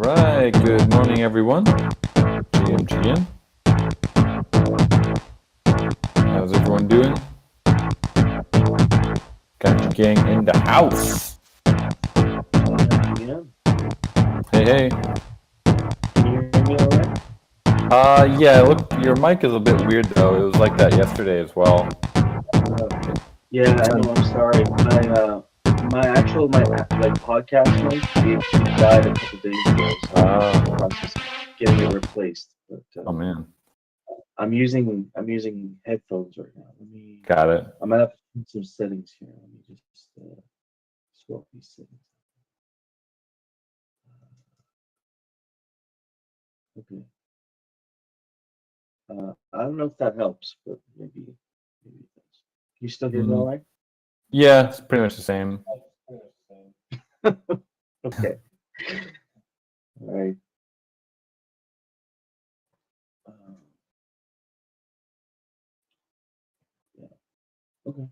Alright, good morning everyone. GMGN. How's everyone doing? Got the gang in the house. Yeah. Hey, hey. Can you hear me all right? Yeah, look, your mic is a bit weird though. It was like that yesterday as well. Yeah, I know. I'm sorry. My podcast mic it died a couple days ago, so I'm in the process of getting it replaced. But Oh man. I'm using headphones right now. Got it. I'm gonna have to put some settings here. Let me just swap these settings. Okay. I don't know if that helps, but maybe it does. You still hear me all right? Yeah, it's pretty much the same. Okay. All right. Yeah. Okay.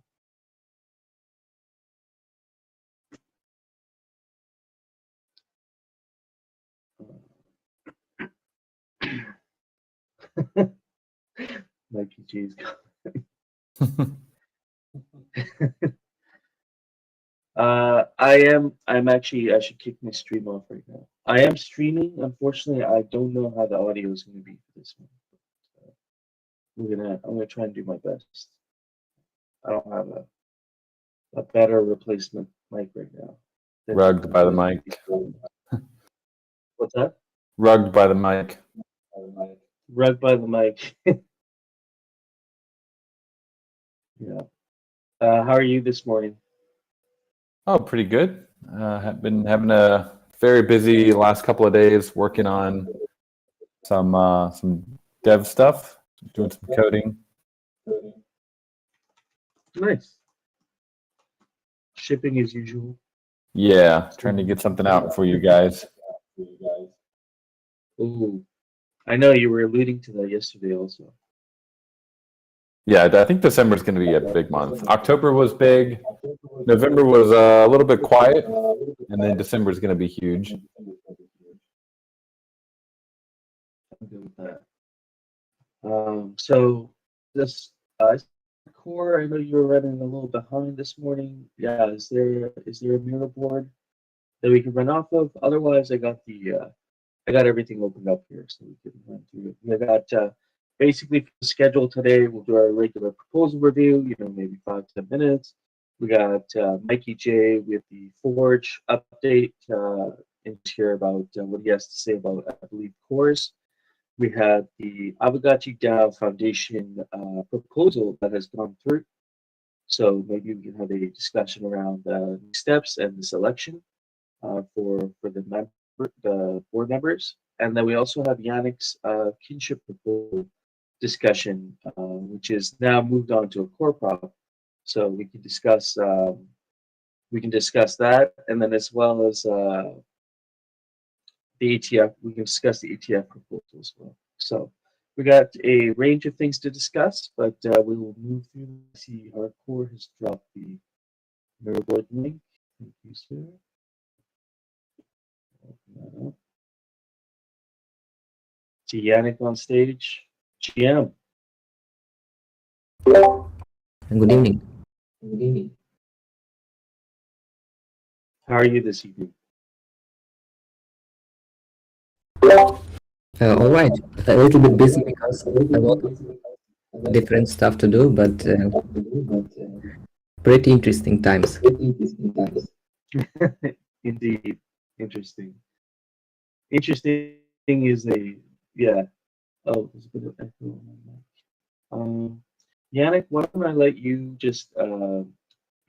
Mikey G's I should kick my stream off right now. I am streaming. Unfortunately, I don't know how the audio is going to be for this one. I'm gonna try and do my best. I don't have a better replacement mic right now. Rugged by the mic. What's that? Rugged by the mic. Rugged by the mic. Yeah. How are you this morning? Oh, pretty good. Have been having a very busy last couple of days working on some dev stuff, doing some coding. Nice. Shipping as usual. Yeah, trying to get something out for you guys. Ooh, I know you were alluding to that yesterday also. Yeah, I think December is going to be a big month. October was big. November was a little bit quiet, and then December is going to be huge. I'm good with that. So this core, I know you were running a little behind this morning. Yeah, is there a mirror board that we can run off of? Otherwise, I got everything opened up here, so we can run through it. We got basically for the schedule today. We'll do our regular proposal review. Maybe 5-10 minutes. We got Mikey J with the Forge update and hear about what he has to say about, I believe, cores. We had the Aavegotchi DAO Foundation proposal that has gone through. So maybe we can have a discussion around the steps and the selection for the board members. And then we also have Yannick's kinship proposal discussion, which is now moved on to a core prop. So we can discuss that, and then as well as the ETF, we can discuss the ETF proposal as well. So we got a range of things to discuss, but we will move through. See, our core has dropped the mirror board link. Thank you, sir. Open that up. See Yannick on stage. GM. Good evening. Good evening. How are you this evening? All right. A little bit busy because a lot of different stuff to do, but pretty interesting times. Indeed. Interesting. Interesting is yeah. Oh, there's a bit of echo on my mic. Yannick, why don't I let you just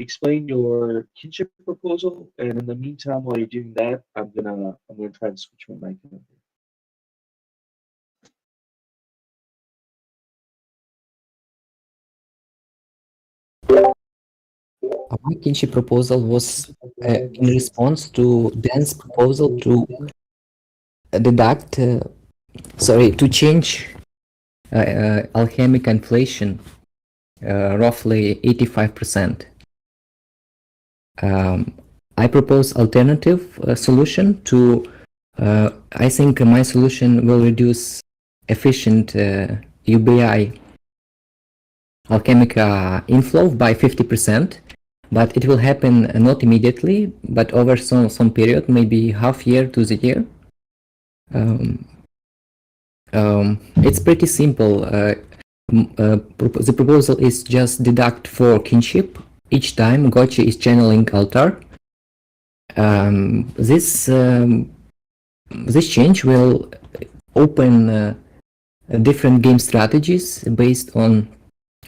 explain your kinship proposal, and in the meantime, while you're doing that, I'm gonna try to switch my mic over. My kinship proposal was in response to Dan's proposal to deduct, to change alchemic inflation roughly 85%. I propose alternative solution to, I think my solution will reduce efficient UBI alchemic inflow by 50%, but it will happen not immediately, but over some period, maybe half year to the year. It's pretty simple. The proposal is just deduct for kinship each time Gotchi is channeling altar. This change will open different game strategies based on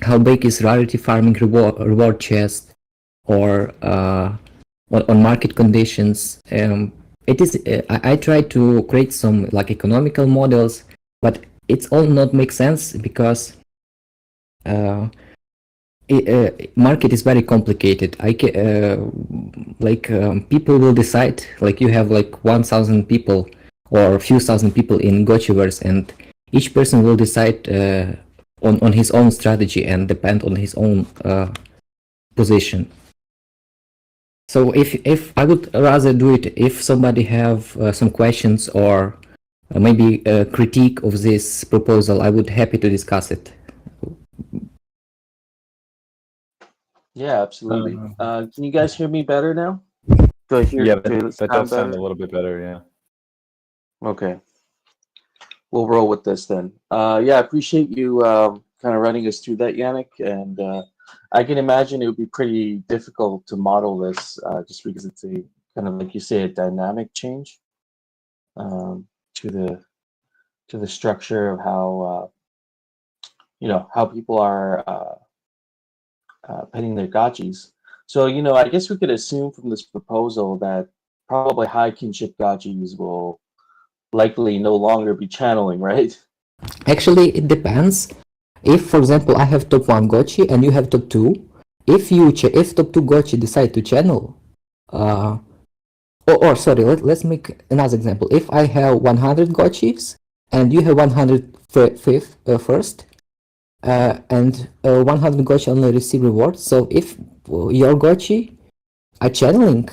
how big is rarity farming reward chest, or on market conditions. It is. I try to create some like economical models, but it's all not make sense because market is very complicated. People will decide, like you have like 1,000 people or a few thousand people in Gotchiverse, and each person will decide on his own strategy and depend on his own position. So if I would rather do it if somebody have some questions or maybe a critique of this proposal, I would happy to discuss it. Yeah, absolutely. Can you guys hear me better now? Do I hear? Yeah, do I that sound does sound better? a little bit better. Yeah. Okay, we'll roll with this then. Yeah, I appreciate you kind of running us through that, Yannick, and I can imagine it would be pretty difficult to model this just because it's a kind of, like you say, a dynamic change to the structure of how how people are penning their gotchis. So I guess we could assume from this proposal that probably high kinship gotchis will likely no longer be channeling, right? Actually, it depends. If, for example, I have top 1 Gotchi and you have top 2, if top 2 Gotchi decide to channel, sorry, let's make another example. If I have 100 Gotchis and you have 105th first, and 100 Gotchi only receive reward, so if your Gotchi are channeling,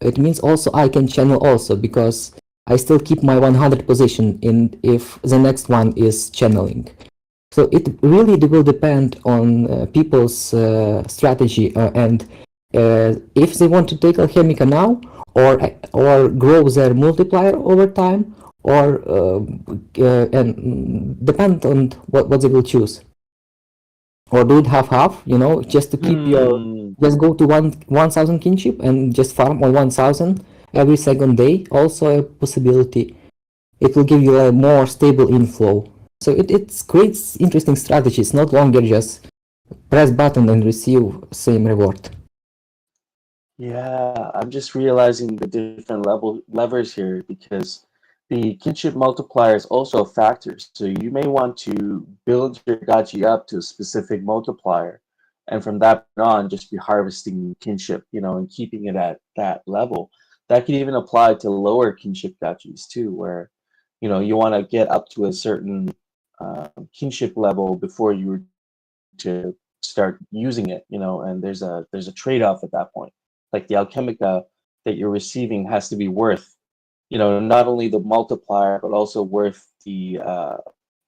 it means also I can channel also, because I still keep my 100 position in if the next one is channeling. So it really will depend on people's strategy and if they want to take Alchemica now or grow their multiplier over time, or and depend on what they will choose. Or do it half-half, just to keep just go to 1,000 kinship and just farm on 1,000 every second day. Also a possibility. It will give you a more stable inflow. So it creates interesting strategies, not longer just press button and receive same reward. Yeah, I'm just realizing the different levers here, because the kinship multiplier is also a factor. So you may want to build your gachi up to a specific multiplier, and from that on, just be harvesting kinship, and keeping it at that level. That could even apply to lower kinship gachis too, where you want to get up to a certain kinship level before you were to start using it, and there's a trade-off at that point. Like the Alchemica that you're receiving has to be worth, not only the multiplier, but also worth the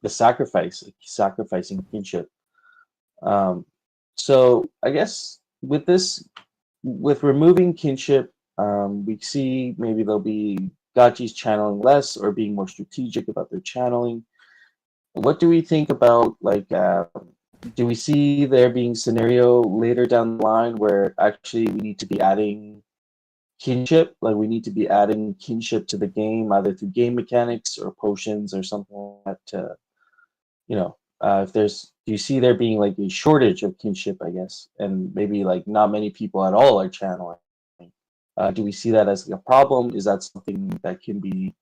sacrifice, like sacrificing kinship. So I guess with removing kinship, we see maybe there'll be gachis channeling less or being more strategic about their channeling. What do we think about, like, do we see there being scenario later down the line where actually we need to be adding kinship, like we need to be adding kinship to the game, either through game mechanics or potions or something like that, to if there's, do you see there being like a shortage of kinship, I guess, and maybe like not many people at all are channeling? Do we see that as like a problem? Is that something that can be,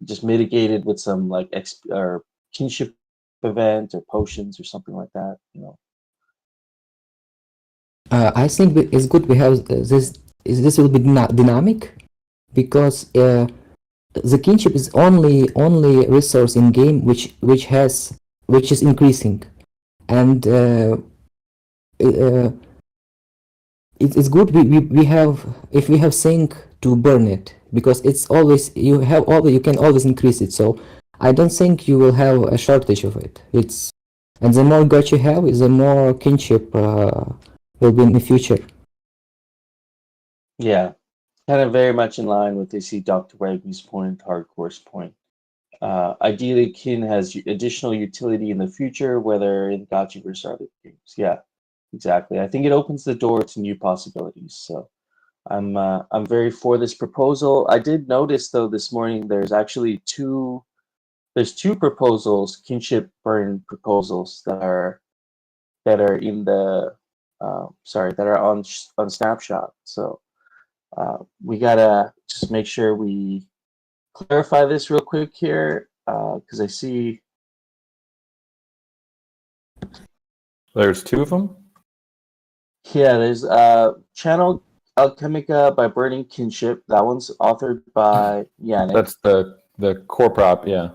just mitigated with some like or kinship event or potions or something like that? I think it's good we have this will be dynamic, because the kinship is only resource in game which is increasing, and it's good we have, if we have sync, to burn it, because it's always you can always increase it. So I don't think you will have a shortage of it. And the more gold you have, the more kinship will be in the future. Yeah, kind of very much in line with they see Dr. Wagner's point, Hardcore's point. Ideally, kin has additional utility in the future, whether in Gotchi versus other games. Yeah, exactly. I think it opens the door to new possibilities. So I'm very for this proposal. I did notice though this morning there's actually there's two proposals, kinship burn proposals that are in the that are on Snapshot. So we gotta just make sure we clarify this real quick here, because I see There's two of them. yeah, there's Channel Alchemica by Burning Kinship. That one's authored by Yannick. That's the core prop, yeah.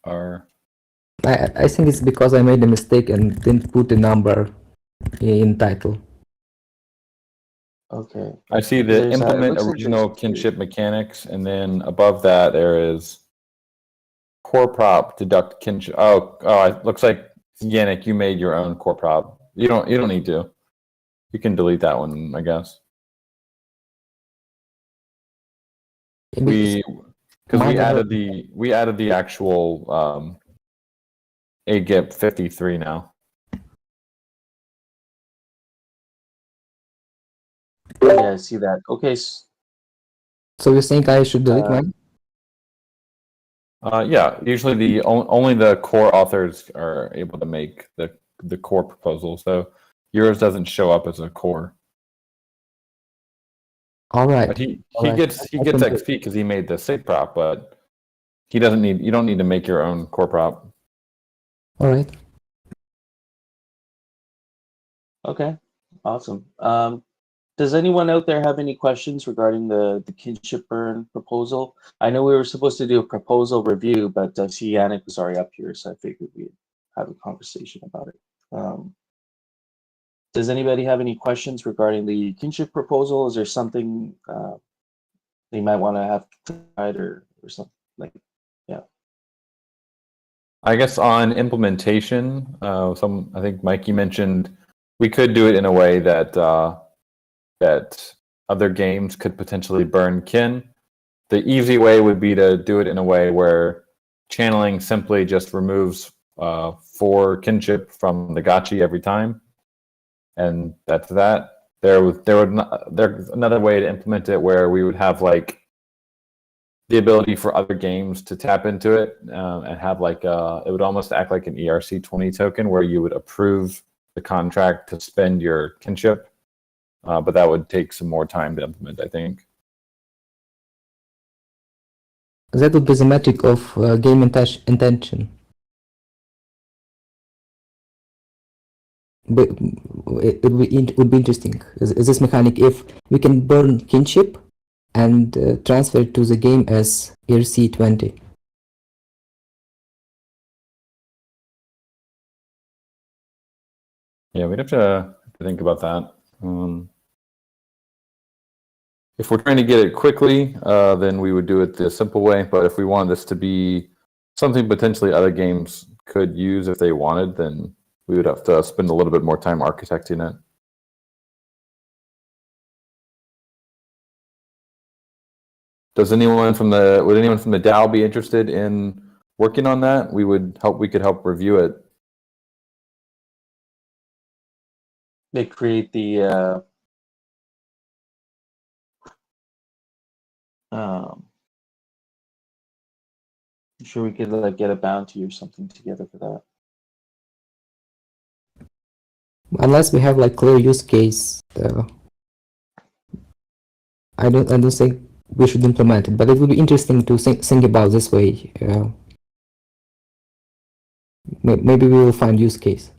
Or I think it's because I made a mistake and didn't put the number in title. Okay. I see the implement original kinship mechanics, and then above that there is core prop deduct kinship. Oh, it looks like Yannick, you made your own core prop. You don't need to. You can delete that one, I guess. We added the actual AGIP 53 now. Yeah, I see that. Okay. So you think I should delete mine? Yeah, usually only the core authors are able to make the core proposal. So yours doesn't show up as a core. All right. But he gets XP because he made the SIG prop, but you don't need to make your own core prop. All right. Okay. Awesome. Does anyone out there have any questions regarding the kinship burn proposal? I know we were supposed to do a proposal review, but I see Yannick was already up here, so I figured we'd have a conversation about it. Does anybody have any questions regarding the kinship proposal? Is there something they might want to have tried or something like? Yeah. I guess on implementation, I think Mikey mentioned we could do it in a way that that other games could potentially burn kin. The easy way would be to do it in a way where channeling simply just removes 4 kinship from the gotchi every time, and that's that. There's another way to implement it where we would have like the ability for other games to tap into it and have like it would almost act like an ERC20 token where you would approve the contract to spend your kinship, but that would take some more time to implement, I think. That would be the metric of game intention. But it would be interesting, this mechanic, if we can burn kinship and transfer it to the game as ERC20. Yeah, we'd have to think about that. If we're trying to get it quickly, then we would do it the simple way. But if we want this to be something potentially other games could use if they wanted, then we would have to spend a little bit more time architecting it. Would anyone from the DAO be interested in working on that? We could help review it. They create the I'm sure we could like get a bounty or something together for that. Unless we have like clear use case, I don't think we should implement it. But it would be interesting to think about this way. Maybe we will find use case.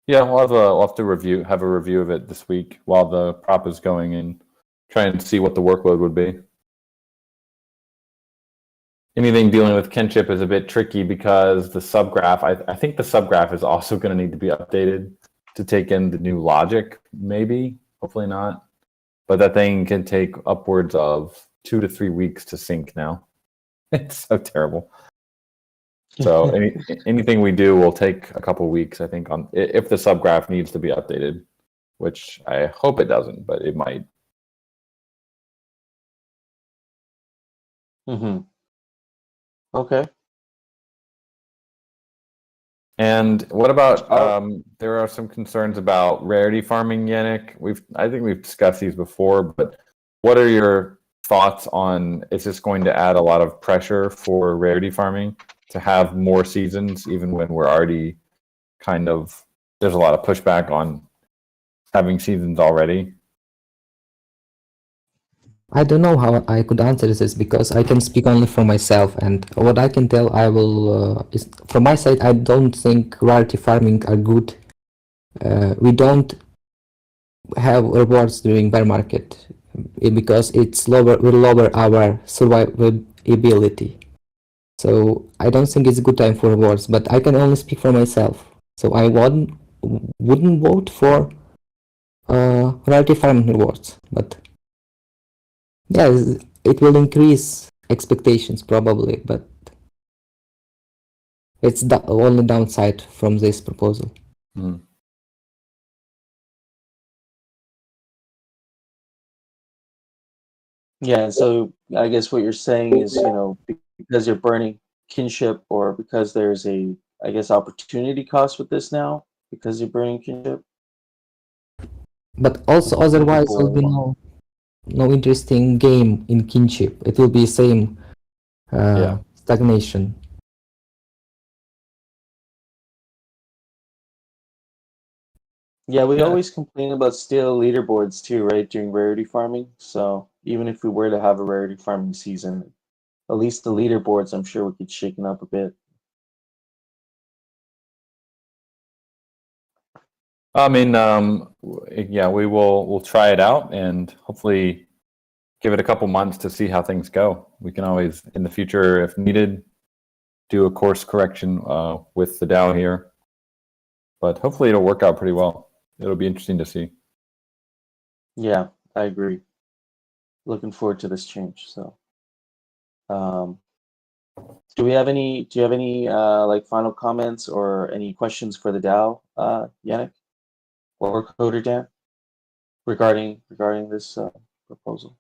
Yeah, we'll have to have a review of it this week while the prop is going and try and see what the workload would be. Anything dealing with kinship is a bit tricky because the subgraph, I think the subgraph is also going to need to be updated to take in the new logic, maybe, hopefully not. But that thing can take upwards of 2 to 3 weeks to sync now. It's so terrible. So anything we do will take a couple weeks, I think, on if the subgraph needs to be updated, which I hope it doesn't, but it might. Mm-hmm. Okay. And what about there are some concerns about rarity farming, Yannick. I think we've discussed these before, but what are your thoughts on, is this going to add a lot of pressure for rarity farming to have more seasons, even when we're already there's a lot of pushback on having seasons already? I don't know how I could answer this because I can speak only for myself, and what I can tell, I will is from my side. I don't think rarity farming are good. We don't have rewards during bear market because will lower our survivability. So I don't think it's a good time for rewards. But I can only speak for myself. So I wouldn't vote for rarity farming rewards, but. Yeah, it will increase expectations probably, but it's the only downside from this proposal. Mm. Yeah, so I guess what you're saying is, because you're burning kinship, or because there's a, I guess, opportunity cost with this now, because you're burning kinship. But also otherwise will be no interesting game in kinship. It will be same stagnation. Yeah, we always complain about stale leaderboards too, right, during rarity farming. So even if we were to have a rarity farming season, at least the leaderboards, I'm sure, would get shaken up a bit. I mean, yeah, we'll try it out and hopefully give it a couple months to see how things go. We can always, in the future, if needed, do a course correction with the DAO here. But hopefully it'll work out pretty well. It'll be interesting to see. Yeah, I agree. Looking forward to this change. So, do you have any like final comments or any questions for the DAO, Yannick or Coder Dan, regarding this proposal?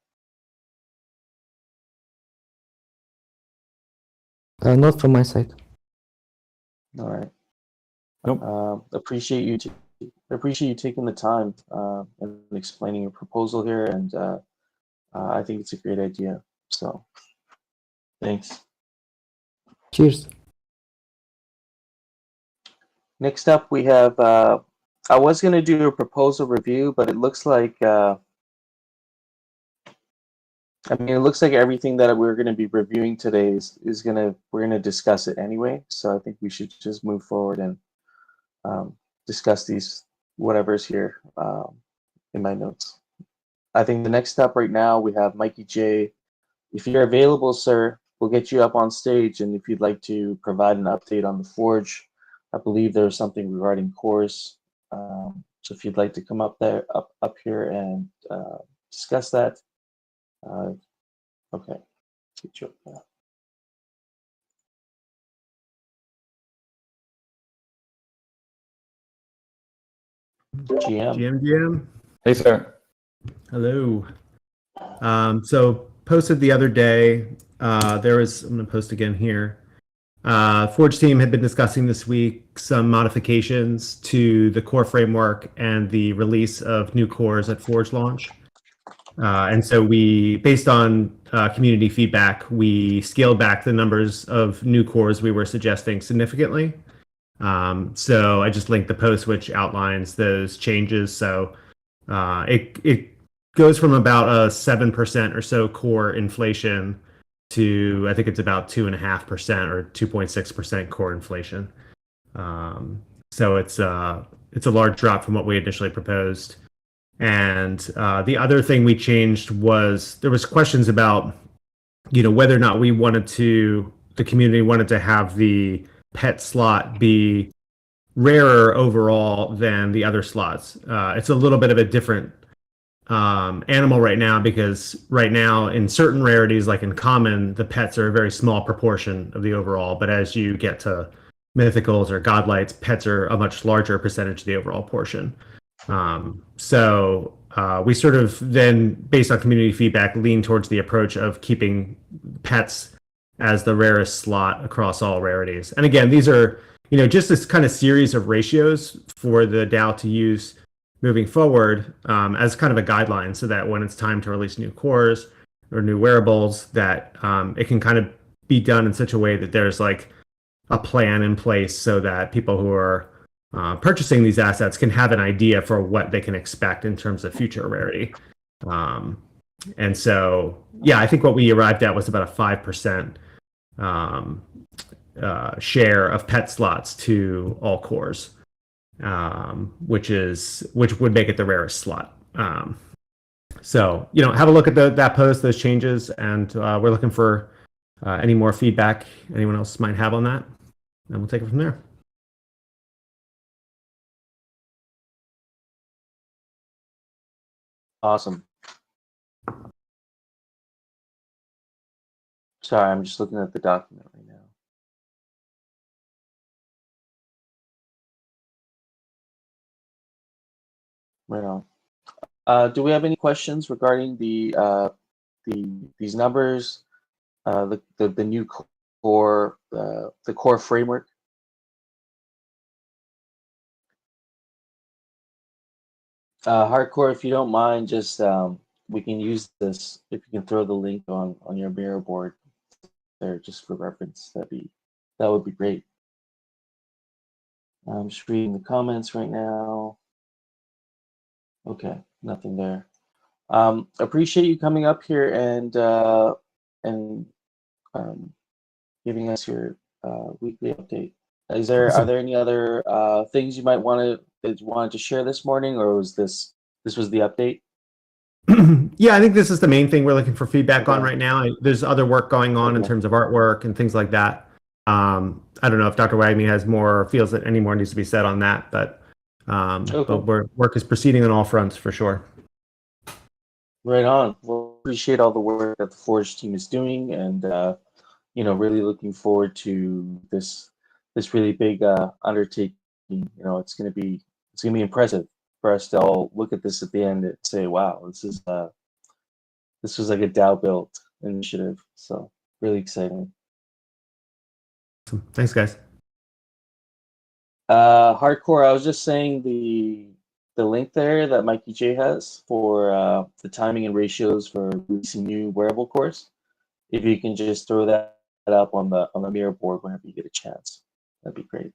Not from my side. All right. Nope. Appreciate you taking the time and explaining your proposal here, and I think it's a great idea. So, thanks. Cheers. Next up, we have. I was going to do a proposal review, but it looks like. It looks like everything that we're going to be reviewing today we're going to discuss it anyway. So I think we should just move forward and discuss these whatever's here in my notes. I think the next step right now, we have Mikey J. If you're available, sir, we'll get you up on stage, and if you'd like to provide an update on the Forge, I believe there's something regarding cores. So if you'd like to come up here and discuss that. Okay. Get you up there. GM. Hey, sir. Hello. So posted the other day, I'm going to post again here. Forge team had been discussing this week some modifications to the core framework and the release of new cores at Forge launch. And so based on community feedback, we scaled back the numbers of new cores we were suggesting significantly. So I just linked the post which outlines those changes. So it goes from about a 7% or so core inflation to I think it's about 2.5% or 2.6% core inflation. So it's a large drop from what we initially proposed. And the other thing we changed was there was questions about whether or not the community wanted to have the pet slot be rarer overall than the other slots. It's a little bit of a different animal right now, because right now in certain rarities, like in common, the pets are a very small proportion of the overall. But as you get to mythicals or godlights, pets are a much larger percentage of the overall portion. So we sort of then, based on community feedback, lean towards the approach of keeping pets as the rarest slot across all rarities. And again, these are just this kind of series of ratios for the DAO to use moving forward as kind of a guideline, so that when it's time to release new cores or new wearables, that it can kind of be done in such a way that there's like a plan in place, so that people who are purchasing these assets can have an idea for what they can expect in terms of future rarity. And so, yeah, I think what we arrived at was about a 5% share of pet slots to all cores, which would make it the rarest slot. So, have a look at that post, those changes, and we're looking for any more feedback anyone else might have on that, and we'll take it from there. Awesome. Sorry, I'm just looking at the document right now. Right on. Do we have any questions regarding these numbers, the new core, the core framework? Hardcore, if you don't mind, just we can use this. If you can throw the link on your mirror board there, just for reference, that would be great. I'm just reading the comments right now. Okay, nothing there. Appreciate you coming up here and giving us your weekly update. Are there any other things you might wanted to share this morning, or was this was the update? Yeah, I think this is the main thing we're looking for feedback on right now. There's other work going on in terms of artwork and things like that. I don't know if Dr. Wagner feels that any more needs to be said on that, but work is proceeding on all fronts for sure. Right on. Well, appreciate all the work that the Forge team is doing, and really looking forward to this really big undertaking. It's gonna be impressive for us to all look at this at the end and say, "Wow, this was like a DAO built initiative." So really exciting. Thanks, guys. Hardcore, I was just saying the link there that Mikey J has for the timing and ratios for releasing new wearable cores. If you can just throw that up on the mirror board whenever you get a chance, that'd be great.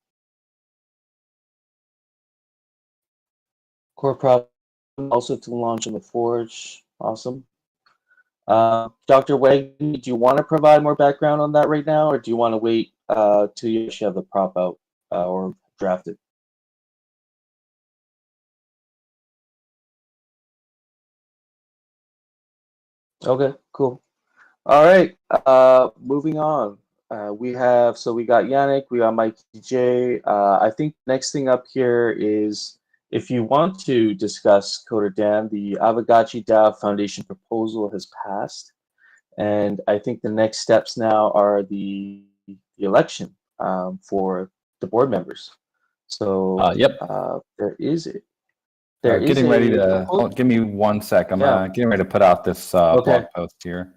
Core problem also to launch on the Forge. Awesome. Dr. Wagner, do you want to provide more background on that right now, or do you want to wait till you actually have the prop out or drafted? Okay, cool. All right, moving on. We got Yannick, we got Mikey J. I think next thing up here is, if you want to discuss Coder Dan, the Aavegotchi DAO Foundation proposal has passed, and I think the next steps now are the election for the board members. So yep. There is getting ready to give me 1 sec. I'm getting ready to put out this blog post here.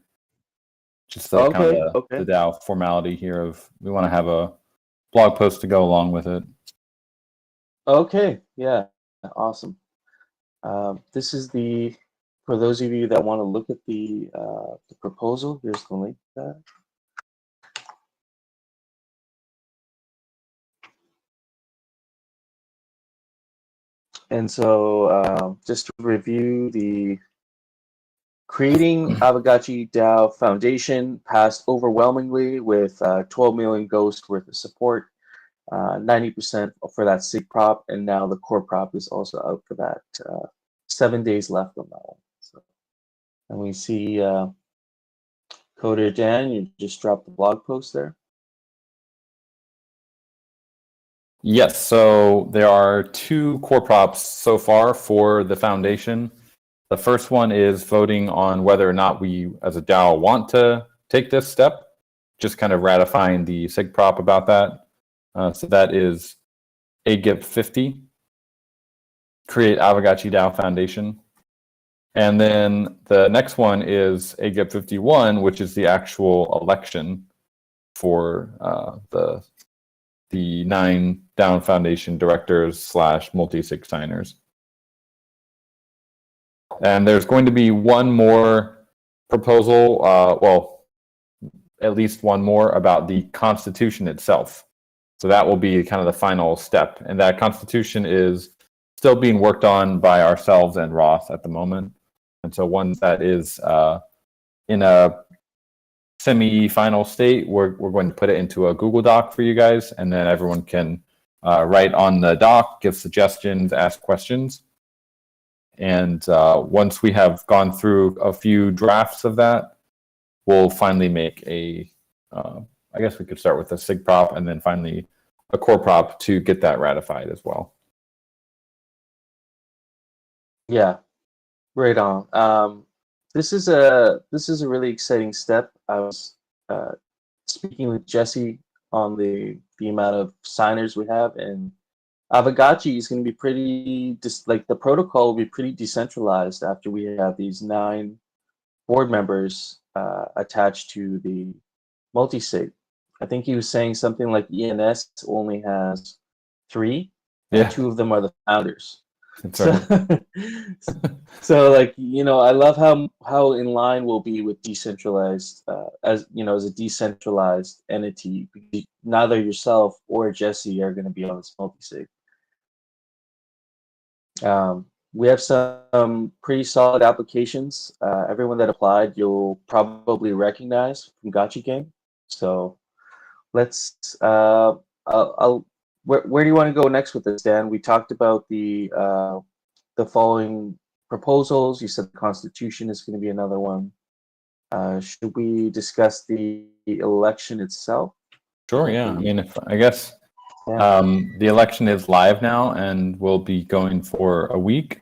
Just the kind of the DAO formality here of we want to have a blog post to go along with it. Okay, yeah, awesome. This is for those of you that want to look at the proposal, here's the link to that. And so just to review, the creating Aavegotchi DAO Foundation passed overwhelmingly with 12 million ghosts worth of support, 90% for that SIG prop, and now the core prop is also out for that. 7 days left on that one. So, and we see Coder Dan, you just dropped the blog post there. Yes, so there are 2 core props so far for the foundation. The first one is voting on whether or not we, as a DAO, want to take this step, just kind of ratifying the SIG prop about that. So that is AGIP50, create Aavegotchi DAO Foundation. And then the next one is AGIP51, which is the actual election for the 9 DAO Foundation directors / multi-sig signers. And there's going to be one more proposal, well, at least one more about the Constitution itself. So that will be kind of the final step. And that Constitution is still being worked on by ourselves and Roth at the moment. And so once that is in a semi-final state, we're going to put it into a Google Doc for you guys, and then everyone can write on the doc, give suggestions, ask questions. And once we have gone through a few drafts of that, we'll finally make a, I guess we could start with a SIG prop and then finally a core prop to get that ratified as well. Yeah, right on. This is a really exciting step. I was speaking with Jesse on the amount of signers we have, and Aavegotchi is going to be pretty like the protocol will be pretty decentralized after we have these 9 board members attached to the multi-sig. I think he was saying something like ENS only has 3, and 2 of them are the founders. Right. So like, you know, I love how in line we'll be with decentralized as you know, as a decentralized entity. Neither yourself or Jesse are going to be on this multi-sig. We have some pretty solid applications. Everyone that applied, you'll probably recognize from Gotchi Game. So let's. Where do you want to go next with this, Dan? We talked about the following proposals. You said the Constitution is going to be another one. Should we discuss the election itself? Sure. Yeah. I mean, I guess. The election is live now and will be going for a week.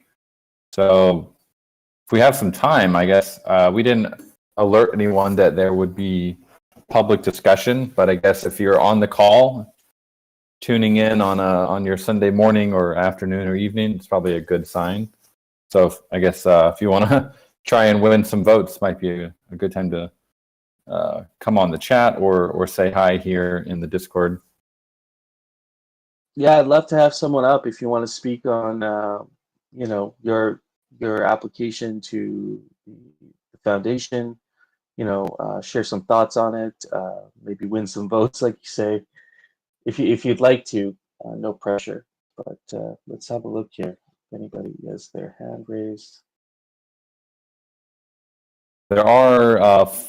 So if we have some time, I guess we didn't alert anyone that there would be public discussion, but I guess if you're on the call, tuning in on your Sunday morning or afternoon or evening, it's probably a good sign. So I guess if you want to try and win some votes, might be a good time to come on the chat or say hi here in the Discord. Yeah, I'd love to have someone up if you want to speak on, you know, your application to the foundation. You know, share some thoughts on it. Maybe win some votes, like you say, if you'd like to. No pressure. But let's have a look here. If anybody has their hand raised. There are,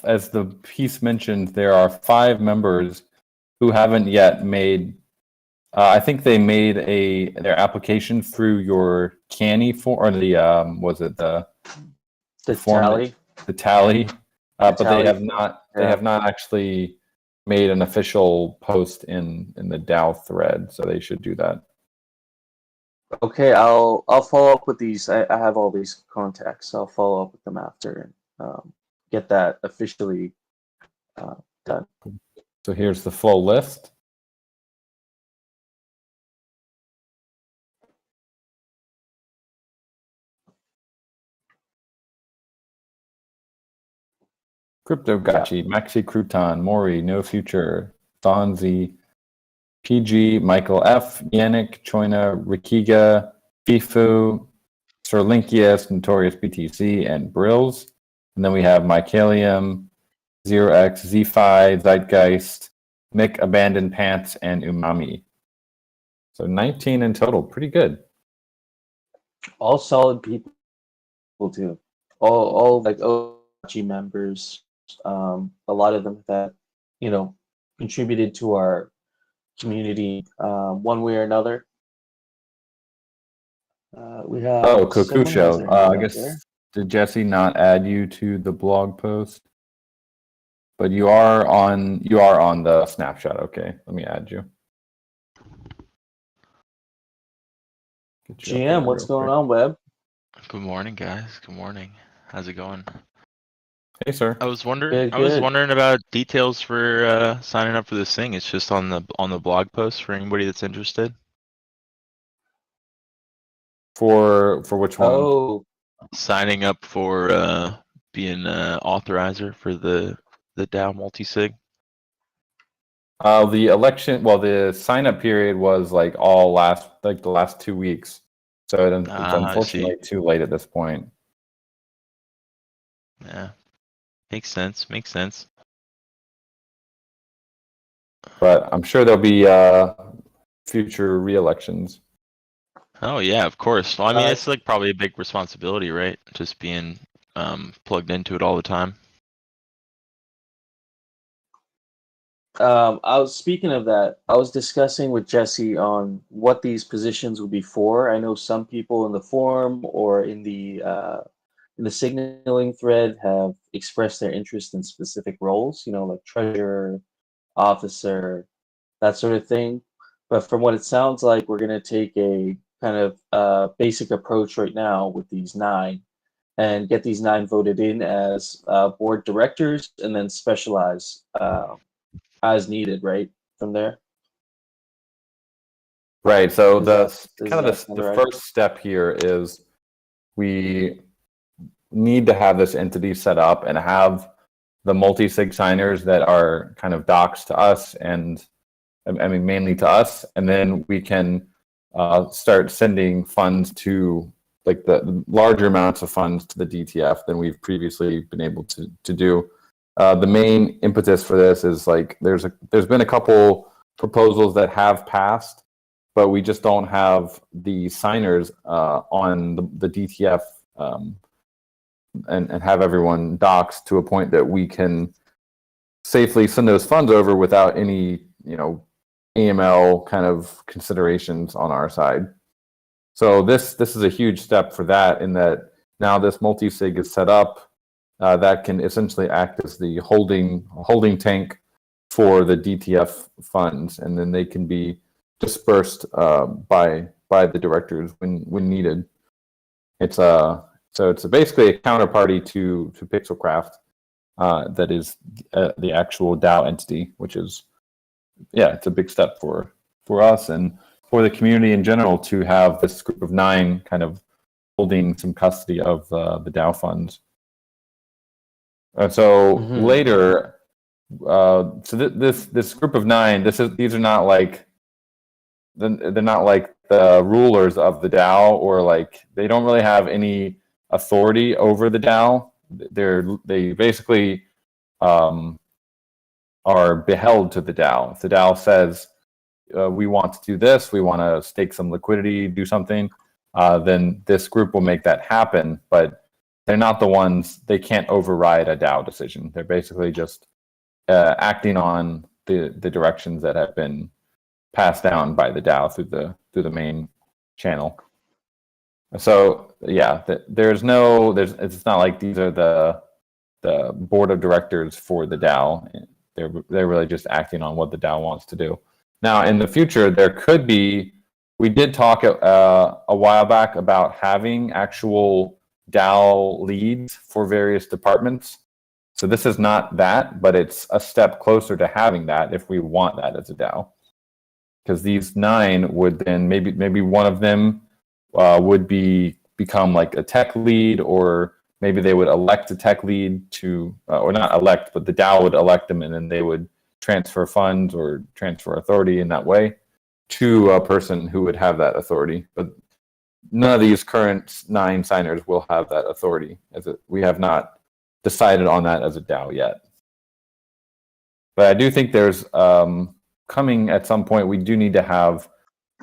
as the piece mentioned, there are 5 members who haven't yet made. I think they made their application through your Canny form, or the was it the form, tally? The tally, but tally they have not. They have not actually made an official post in the DAO thread, so they should do that. Okay, I'll follow up with these. I have all these contacts. So I'll follow up with them after and get that officially done. So here's the full list. Cryptogotchi, Maxi Crouton, Maury, No Future, Fonzie, PG, Michael F, Yannick, Choina, Rikiga, Fifu, Sir Linkius, Notorious BTC, and Brills. And then we have Mycalium, 0x, Z5, Zeitgeist, Mick, Abandoned Pants, and Umami. So 19 in total. Pretty good. All solid people too. All like Aavegotchi members. A lot of them that contributed to our community one way or another. We have Oh, someone has Kokusho. their hand I up guess there. did Jesse not add you to the blog post? But you are on the snapshot. Okay, let me add you. Get you up there GM, what's real going quick. on, Webb? Good morning, guys. Good morning. How's it going? Hey, sir. I was wondering. Good. About details for signing up for this thing. It's just on the blog post for anybody that's interested. For which one? Oh, Signing up for being authorizer for the DAO multisig. The election. Well, the sign up period was like the last 2 weeks. So it's I see. unfortunately too late at this point. Yeah, makes sense. Makes sense. But I'm sure there'll be future re-elections. Oh yeah, of course. Well, I mean, Uh, it's like probably a big responsibility, right? Just being plugged into it all the time. I was speaking of that. I was discussing with Jesse on what these positions would be for. I know some people in the forum or in the signaling thread have expressed their interest in specific roles. Like treasurer, officer, that sort of thing. But from what it sounds like, we're going to take a kind of basic approach right now with these 9 and get these 9 voted in as board directors and then specialize as needed, right? From there. Right. So Is the that kind of sound the right? first step here is we need to have this entity set up and have the multi-sig signers that are kind of docs to us, and I mean mainly to us, and then we can start sending funds to like the larger amounts of funds to the DTF than we've previously been able to do. The main impetus for this is like there's been a couple proposals that have passed, but we just don't have the signers on the DTF and have everyone doxed to a point that we can safely send those funds over without any AML kind of considerations on our side. So this is a huge step for that, in that now this multi-sig is set up that can essentially act as the holding tank for the DTF funds, and then they can be dispersed by the directors when needed. It's basically a counterparty to Pixelcraft that is the actual DAO entity, which is it's a big step for us and for the community in general to have this group of 9 kind of holding some custody of the DAO funds. So later, this group of 9, these are not like they're not like the rulers of the DAO, or like they don't really have any authority over the DAO. They basically are beheld to the DAO. If the DAO says we want to do this, we want to stake some liquidity, do something, then this group will make that happen. But they're not the ones. They can't override a DAO decision. They're basically just acting on the directions that have been passed down by the DAO through the main channel. So yeah, it's not like these are the board of directors for the DAO. They're really just acting on what the DAO wants to do. Now, in the future, there could be. We did talk a while back about having actual DAO leads for various departments. So this is not that, but it's a step closer to having that if we want that as a DAO. Because these 9 would then maybe one of them would become like a tech lead, or maybe they would elect a tech lead to, or not elect, but the DAO would elect them, and then they would transfer funds or transfer authority in that way to a person who would have that authority. But none of these current 9 signers will have that authority, we have not decided on that as a DAO yet. But I do think there's coming at some point, we do need to have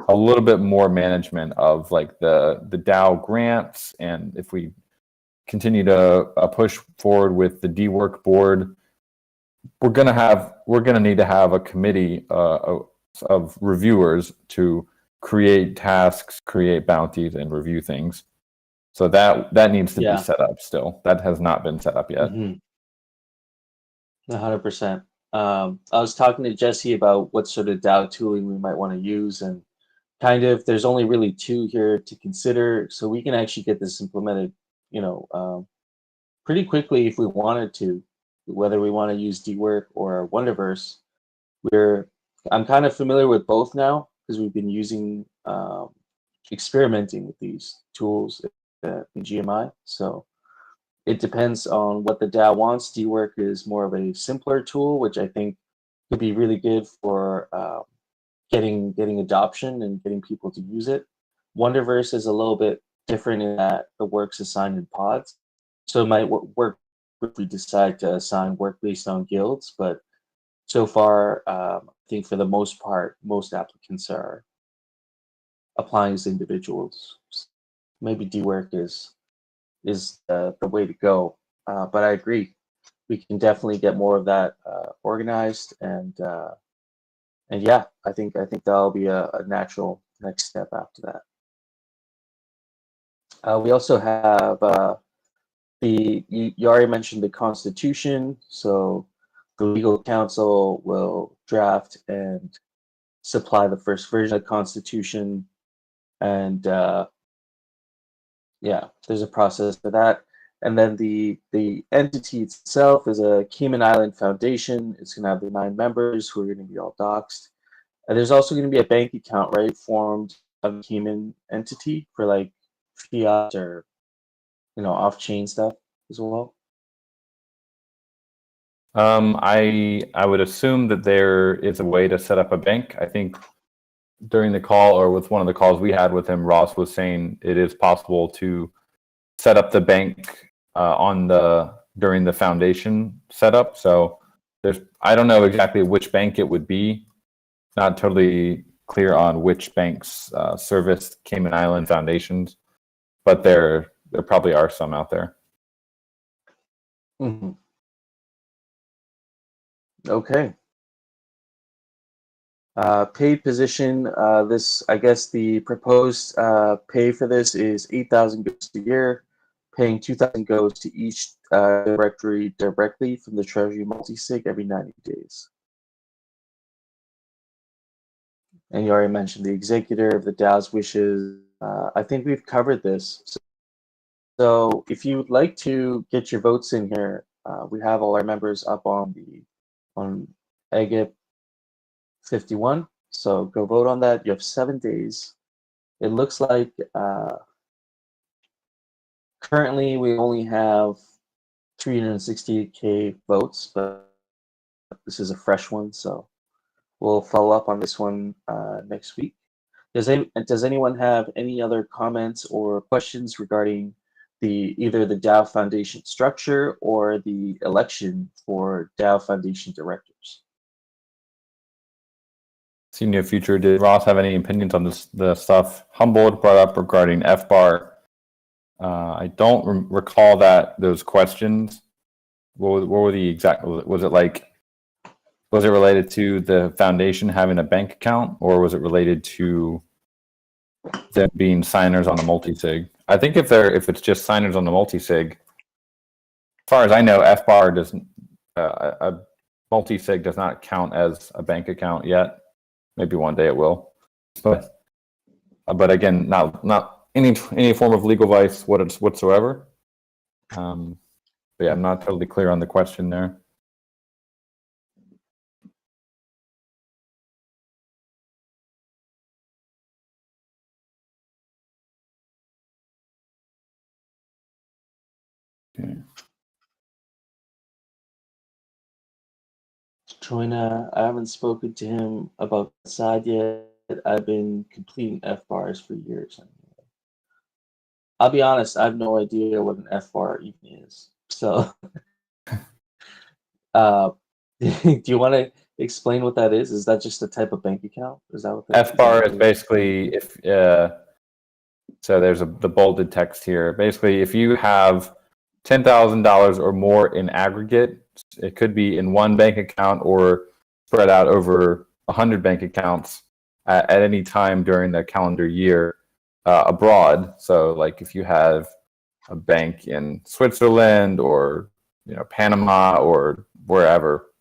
a little bit more management of like the DAO grants, and if we continue to push forward with the D-Work board, we're gonna need to have a committee of reviewers to create tasks, create bounties, and review things. So that needs to be set up still. That has not been set up yet. 100%. I was talking to Jesse about what sort of DAO tooling we might want to use, and kind of there's only really two here to consider, so we can actually get this implemented, pretty quickly if we wanted to, whether we want to use D-Work or Wonderverse. I'm kind of familiar with both now because we've been using experimenting with these tools in GMI. So it depends on what the DAO wants. D-Work is more of a simpler tool, which I think could be really good for getting adoption and getting people to use it. Wonderverse is a little bit different in that the work's assigned in pods. So it might work if we decide to assign work based on guilds, but so far, I think for the most part, most applicants are applying as individuals. Maybe D-Work is the way to go, but I agree. We can definitely get more of that organized, and yeah, I think that'll be a natural next step after that. We also have you already mentioned the Constitution, so the legal counsel will draft and supply the first version of the Constitution, and yeah, there's a process for that. And then the entity itself is a Cayman Island Foundation. It's going to have the 9 members who are going to be all doxed. And there's also going to be a bank account, right, formed of a Cayman entity for like fiat or off-chain stuff as well. I would assume that there is a way to set up a bank. I think during the call, or with one of the calls we had with him, Ross was saying it is possible to set up the bank during the foundation setup. So I don't know exactly which bank it would be. Not totally clear on which banks service Cayman Island foundations, but there probably are some out there. Mm-hmm. Okay. Paid position. This, I guess, the proposed pay for this is 8,000 goes a year, paying 2,000 goes to each directory directly from the Treasury multisig every 90 days. And you already mentioned the executor of the DAO's wishes. I think we've covered this. So if you would like to get your votes in here, we have all our members up on Agip 51. So go vote on that. You have 7 days. It looks like currently we only have 368K votes, but this is a fresh one, so we'll follow up on this one next week. Does anyone have any other comments or questions regarding either the DAO Foundation structure or the election for DAO Foundation directors? Senior Future, did Ross have any opinions on the stuff Humboldt brought up regarding FBAR? I don't recall those questions. What were the exact? Was it related to the foundation having a bank account, or was it related to them being signers on a multisig? I think if it's just signers on the multisig, as far as I know, FBAR doesn't. A multisig does not count as a bank account yet. Maybe one day it will, but again, not any form of legal advice whatsoever. But yeah, I'm not totally clear on the question there. Okay. Joyna, I haven't spoken to him about the side yet. I've been completing FBARs for years. I'll be honest, I have no idea what an FBAR even is. So, do you want explain what that is? Is that just a type of bank account? Is that what that FBAR is basically if so there's the bolded text here. Basically, if you have $10,000 or more in aggregate, it could be in one bank account or spread out over 100 bank accounts at any time during the calendar year abroad. So, like if you have a bank in Switzerland or Panama or wherever,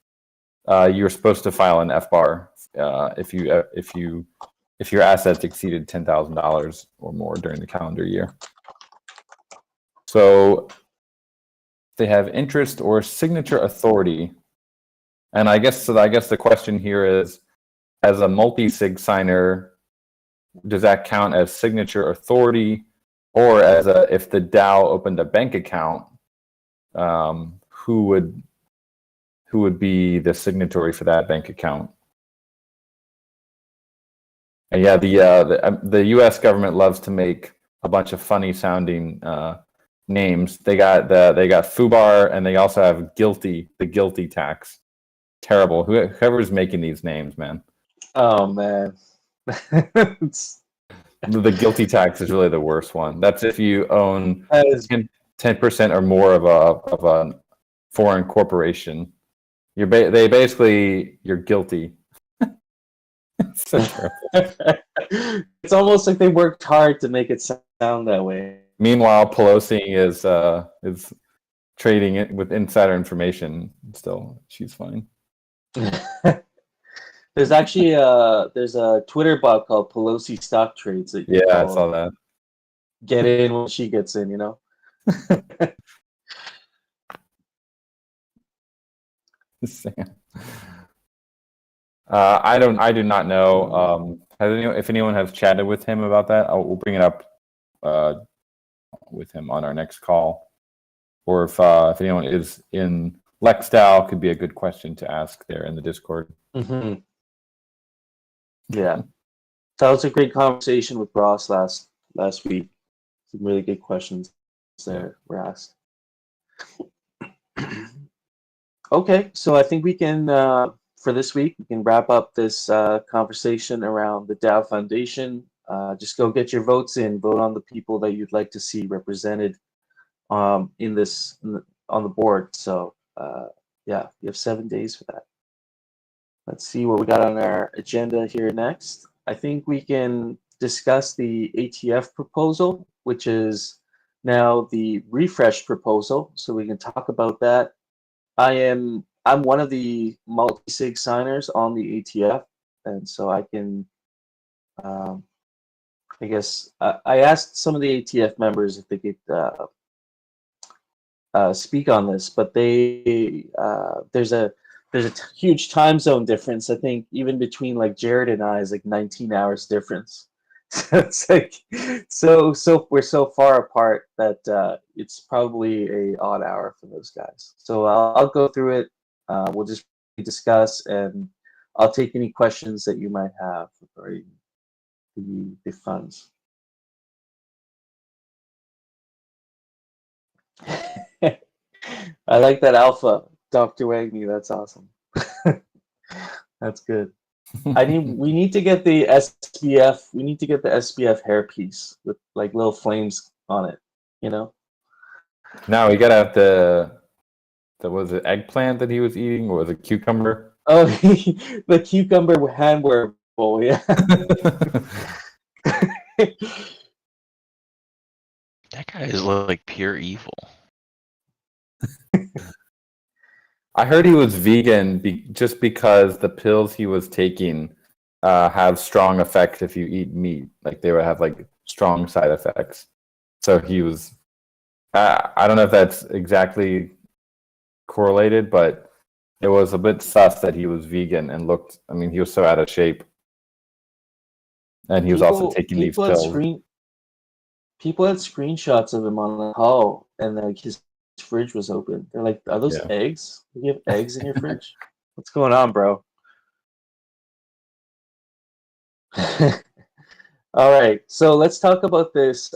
you're supposed to file an FBAR if your assets exceeded $10,000 or more during the calendar year. So they have interest or signature authority, and I guess the question here is, as a multi-sig signer, does that count as signature authority, or as if the DAO opened a bank account, who would be the signatory for that bank account? And yeah, the U.S. government loves to make a bunch of funny sounding names. They got FUBAR, and they also have the guilty tax. Terrible. Whoever's making these names, man. Oh man. The guilty tax is really the worst one. That's if you own 10% or more of a foreign corporation. You're guilty. So it's almost like they worked hard to make it sound that way. Meanwhile, Pelosi is trading it with insider information. Still, she's fine. There's actually there's a Twitter bot called Pelosi Stock Trades that you I saw that. Get in when she gets in, I do not know. If anyone has chatted with him about that, we'll bring it up with him on our next call. Or if anyone is in LexDAO, could be a good question to ask there in the Discord. Mm-hmm. Yeah, that was a great conversation with Ross last week. Some really good questions there were asked. Okay, so I think we can, for this week, we can wrap up this conversation around the DAO Foundation. Just go get your votes in. Vote on the people that you'd like to see represented on the board. So yeah, you have 7 days for that. Let's see what we got on our agenda here next. I think we can discuss the ATF proposal, which is now the refresh proposal. So we can talk about that. I'm one of the multi-sig signers on the ATF, and so I can, I guess, I asked some of the ATF members if they could speak on this, but there's a huge time zone difference. I think even between like Jared and I is like 19 hours difference. So it's like so we're so far apart that it's probably a odd hour for those guys. So I'll go through it. We'll just discuss, and I'll take any questions that you might have regarding the funds. I like that alpha, Dr. Wagner. That's awesome. That's good. We need to get the SPF. We need to get the SPF hairpiece with like little flames on it. Now we gotta have the was it eggplant that he was eating, or was it cucumber? Oh, the cucumber hand wearable, yeah. That guy is like pure evil. I heard he was vegan just because the pills he was taking have strong effects if you eat meat. Like they would have like strong side effects. So he was. I don't know if that's exactly correlated, but it was a bit sus that he was vegan and looked. I mean, he was so out of shape, and he was also taking these pills. People had screenshots of him on the call, and like his fridge was open. They're like, "Are those eggs? You have eggs in your fridge? What's going on, bro?" All right, so let's talk about this.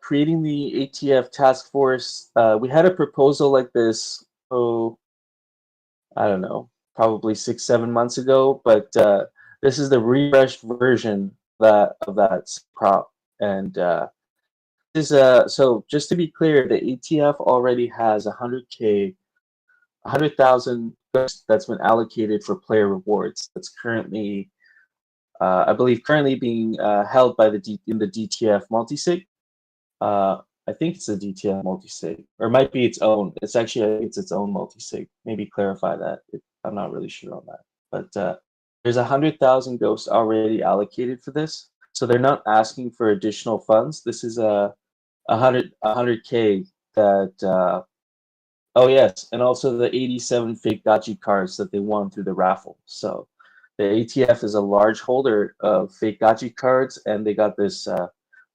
Creating the ATF task force. We had a proposal like this. Oh, I don't know, probably 6-7 months ago, but this is the refreshed version of that prop. And so just to be clear, the ETF already has 100,000 that's been allocated for player rewards. That's currently, I believe, being held by in the DTF multisig. I think it's a DTF multisig, or it might be its own. It's actually, I think it's its own multisig. Maybe clarify that. I'm not really sure on that. But there's 100,000 ghosts already allocated for this, so they're not asking for additional funds. This is a 100K that. Oh yes, and also the 87 fake gachi cards that they won through the raffle. So the ATF is a large holder of fake gachi cards, and they got this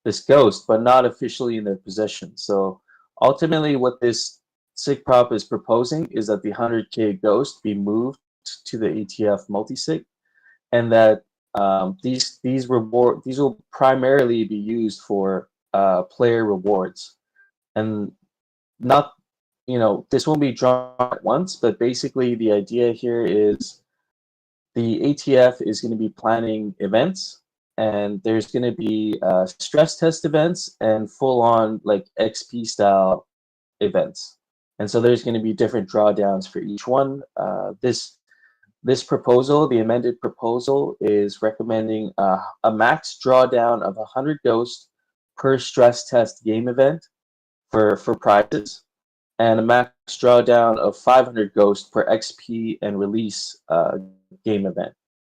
this ghost, but not officially in their possession. So ultimately, what this SIG prop is proposing is that the 100K ghost be moved to the ATF multisig, and that these will primarily be used for player rewards, and not, this won't be drawn at once, but basically the idea here is the ATF is going to be planning events, and there's going to be stress test events and full-on like XP style events. And so there's going to be different drawdowns for each one. This proposal, the amended proposal, is recommending a max drawdown of 100 ghosts per stress test game event for prizes, and a max drawdown of 500 ghosts per XP and release game event.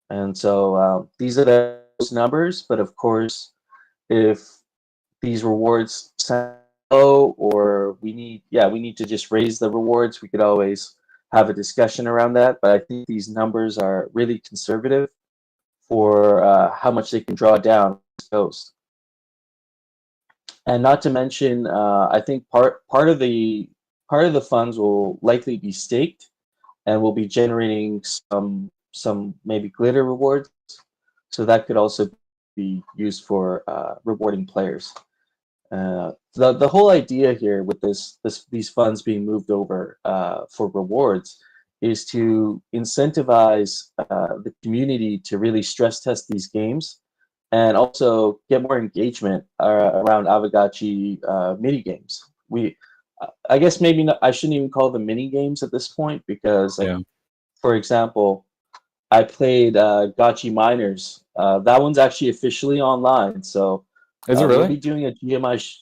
And so these are those numbers, but of course, if these rewards sound low, or we need to just raise the rewards, we could always have a discussion around that. But I think these numbers are really conservative for how much they can draw down ghosts. And not to mention, I think part of the funds will likely be staked, and will be generating some maybe glitter rewards. So that could also be used for rewarding players. The whole idea here with these funds being moved over for rewards is to incentivize the community to really stress test these games, and also get more engagement around Aavegotchi mini games. I guess maybe not, I shouldn't even call them mini games at this point, because for example, I played Gotchi Miners. That one's actually officially online. So Is it really? We'll be doing a GMI.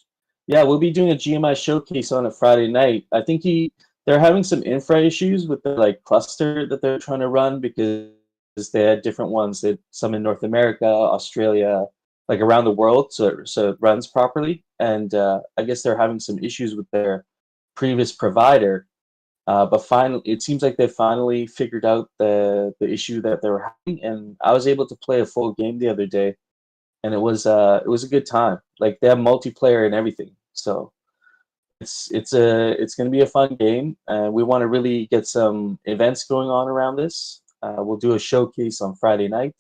We'll be doing a GMI showcase on a Friday night. I think they're having some infra issues with the like cluster that they're trying to run, because they had different ones. They had some in North America, Australia, like around the world, so it runs properly. And I guess they're having some issues with their previous provider. But finally, it seems like they finally figured out the issue that they were having, and I was able to play a full game the other day, and it was a good time. Like, they have multiplayer and everything, so it's going to be a fun game, and we want to really get some events going on around this. We'll do a showcase on Friday night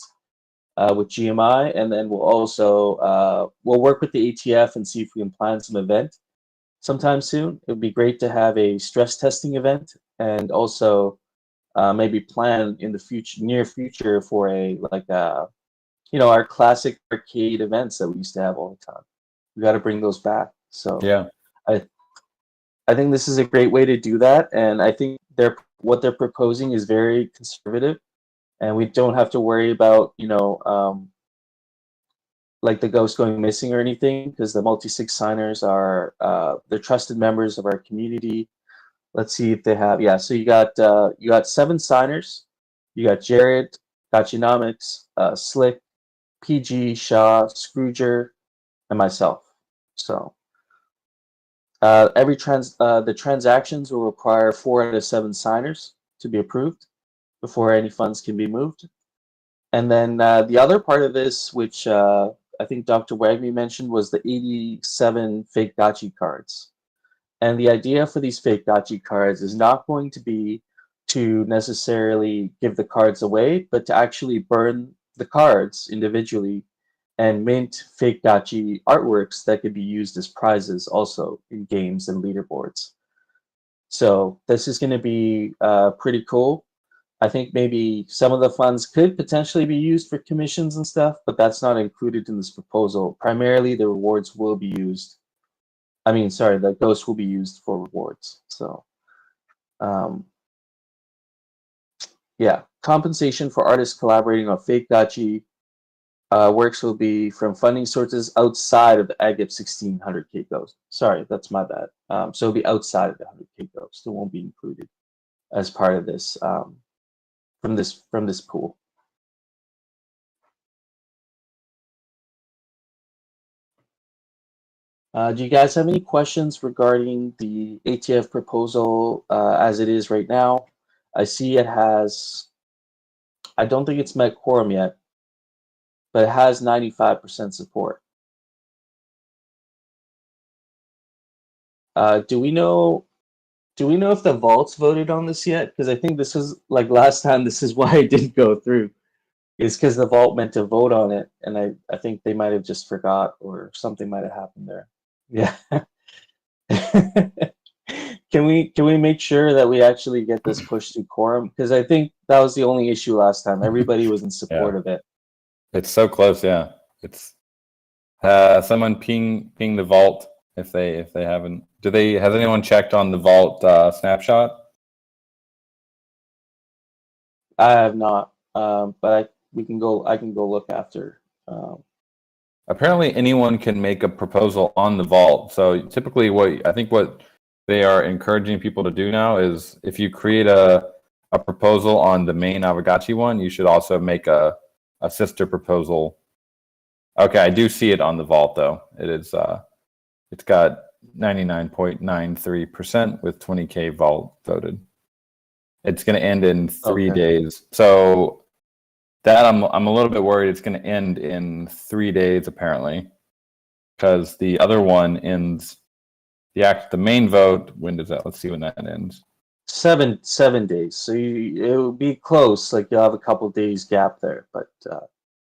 with GMI, and then we'll also we'll work with the ATF and see if we can plan some event sometime soon. It would be great to have a stress testing event, and also maybe plan in the near future for our classic arcade events that we used to have all the time. We got to bring those back. So Yeah. I think this is a great way to do that, and I think what they're proposing is very conservative, and we don't have to worry about like the ghost going missing or anything, because the multi-sig signers are they're trusted members of our community. Let's see if they have. Yeah, so you got 7 signers. You got Jared, Gotchinomics, Slick, PG, Shaw, Scrooger, and myself. So the transactions will require 4 out of 7 signers to be approved before any funds can be moved. And then the other part of this, which I think Dr. Wagme mentioned, was the 87 fake gachi cards. And the idea for these fake gachi cards is not going to be to necessarily give the cards away, but to actually burn the cards individually and mint fake gachi artworks that could be used as prizes also in games and leaderboards. So this is going to be pretty cool. I think maybe some of the funds could potentially be used for commissions and stuff, but that's not included in this proposal. Primarily, the rewards will be used. I mean, sorry, the ghosts will be used for rewards. So, yeah, compensation for artists collaborating on fake Gotchi works will be from funding sources outside of the AGIP 1600K ghost. Sorry, that's my bad. So it'll be outside of the 100K ghost. It won't be included as part of this from this pool. Do you guys have any questions regarding the ATF proposal as it is right now? I see it has, I don't think it's met quorum yet, but it has 95% support. Do we know if the vaults voted on this yet? Because I think this was like last time, this is why it didn't go through. It's because the vault meant to vote on it, and I think they might have just forgot or something might have happened there. Yeah. Can we make sure that we actually get this pushed to quorum? Because I think that was the only issue last time. Everybody was in support of it. It's so close, yeah. It's someone ping the vault if they haven't. Has anyone checked on the vault snapshot? I have not, but I can go look after. Apparently, anyone can make a proposal on the vault. So typically, what they are encouraging people to do now is if you create a proposal on the main Aavegotchi one, you should also make a sister proposal. Okay, I do see it on the vault though. It is it's got 99.93% with 20K vault voted. It's going to end in 3 days. So that I'm a little bit worried it's going to end in 3 days apparently, because the other one ends the main vote. When does that? Let's see when that ends. 7 days. So it will be close. Like you'll have a couple days gap there, but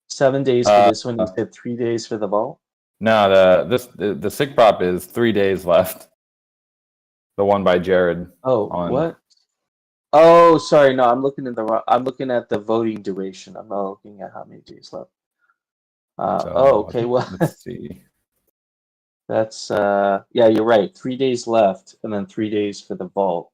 7 days for this one. You said 3 days for the vault. No, the SIG prop is 3 days left. The one by Jared. Oh, what? Oh, sorry. No, I'm looking at the voting duration. I'm not looking at how many days left. Okay. Well, let's see. That's yeah, you're right. 3 days left, and then 3 days for the vault.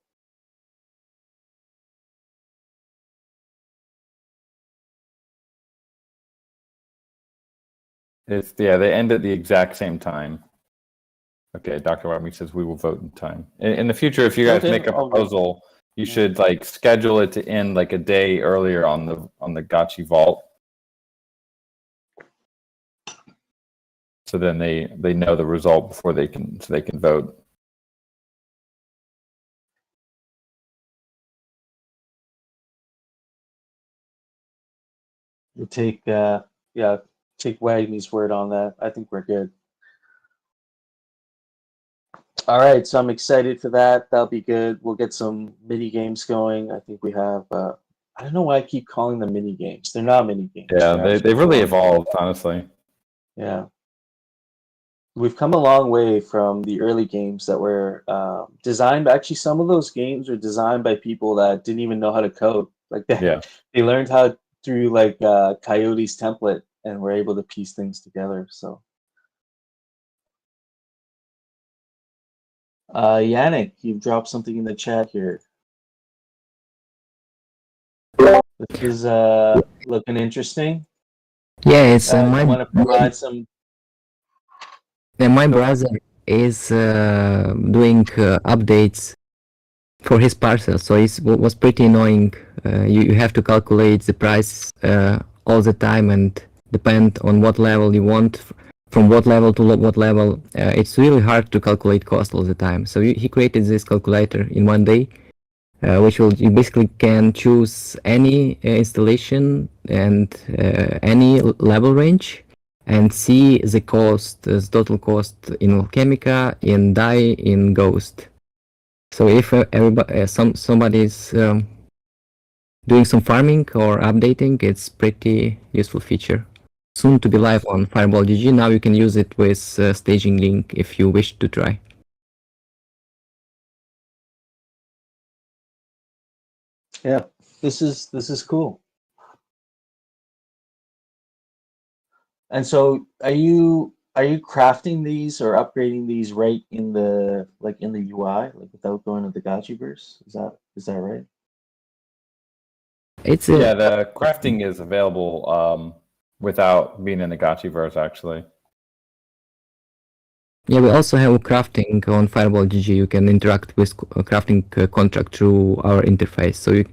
They end at the exact same time. Okay, Dr. Webby says we will vote in time. In the future, if you guys make a proposal, you should like schedule it to end like a day earlier on the Gotchi vault. So then they know the result before they can vote. You take take Wagner's word on that. I think we're good. All right, so I'm excited for that. That'll be good. We'll get some mini games going. I think we have. I don't know why I keep calling them mini games. They're not mini games. Yeah, they've really evolved, honestly. Yeah, we've come a long way from the early games that were designed. Actually, some of those games were designed by people that didn't even know how to code. Like they learned how through like Coyote's template and were able to piece things together. So. Yannick, you've dropped something in the chat here. This is looking interesting. Yeah, it's my. Want to provide some? My brother is doing updates for his parcel, so it was pretty annoying. You have to calculate the price all the time and depend on what level you want. From what level to what level, it's really hard to calculate cost all the time. So he created this calculator in 1 day, which you basically can choose any installation and any level range and see the cost, the total cost in Alchemica, in DAO, in Ghost. So if somebody's doing some farming or updating, it's pretty useful feature. Soon to be live on Fireball GG. Now you can use it with staging link if you wish to try. Yeah, this is cool. And so, are you crafting these or upgrading these right in the UI, like without going to the Gotchiverse? Is that right? It's Yeah, the crafting is available without being in the Gotchiverse, actually. yeah, we also have crafting on Fireball GG. You can interact with crafting contract through our interface.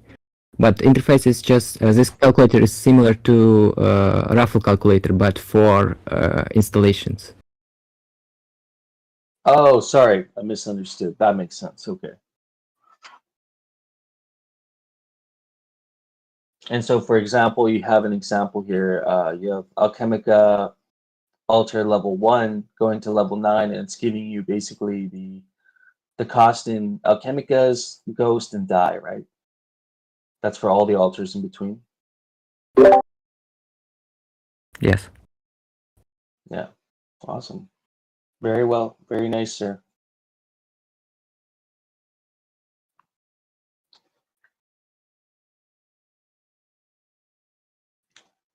But interface is just this calculator is similar to Raffle calculator, but for installations. Oh, sorry, I misunderstood. That makes sense. Okay. And so, for example, you have an example here. You have Alchemica Altar level 1 going to level 9, and it's giving you basically the cost in Alchemica's, Ghost, and Die, right? That's for all the altars in between. Yes. Yeah, awesome. Very well, very nice, sir.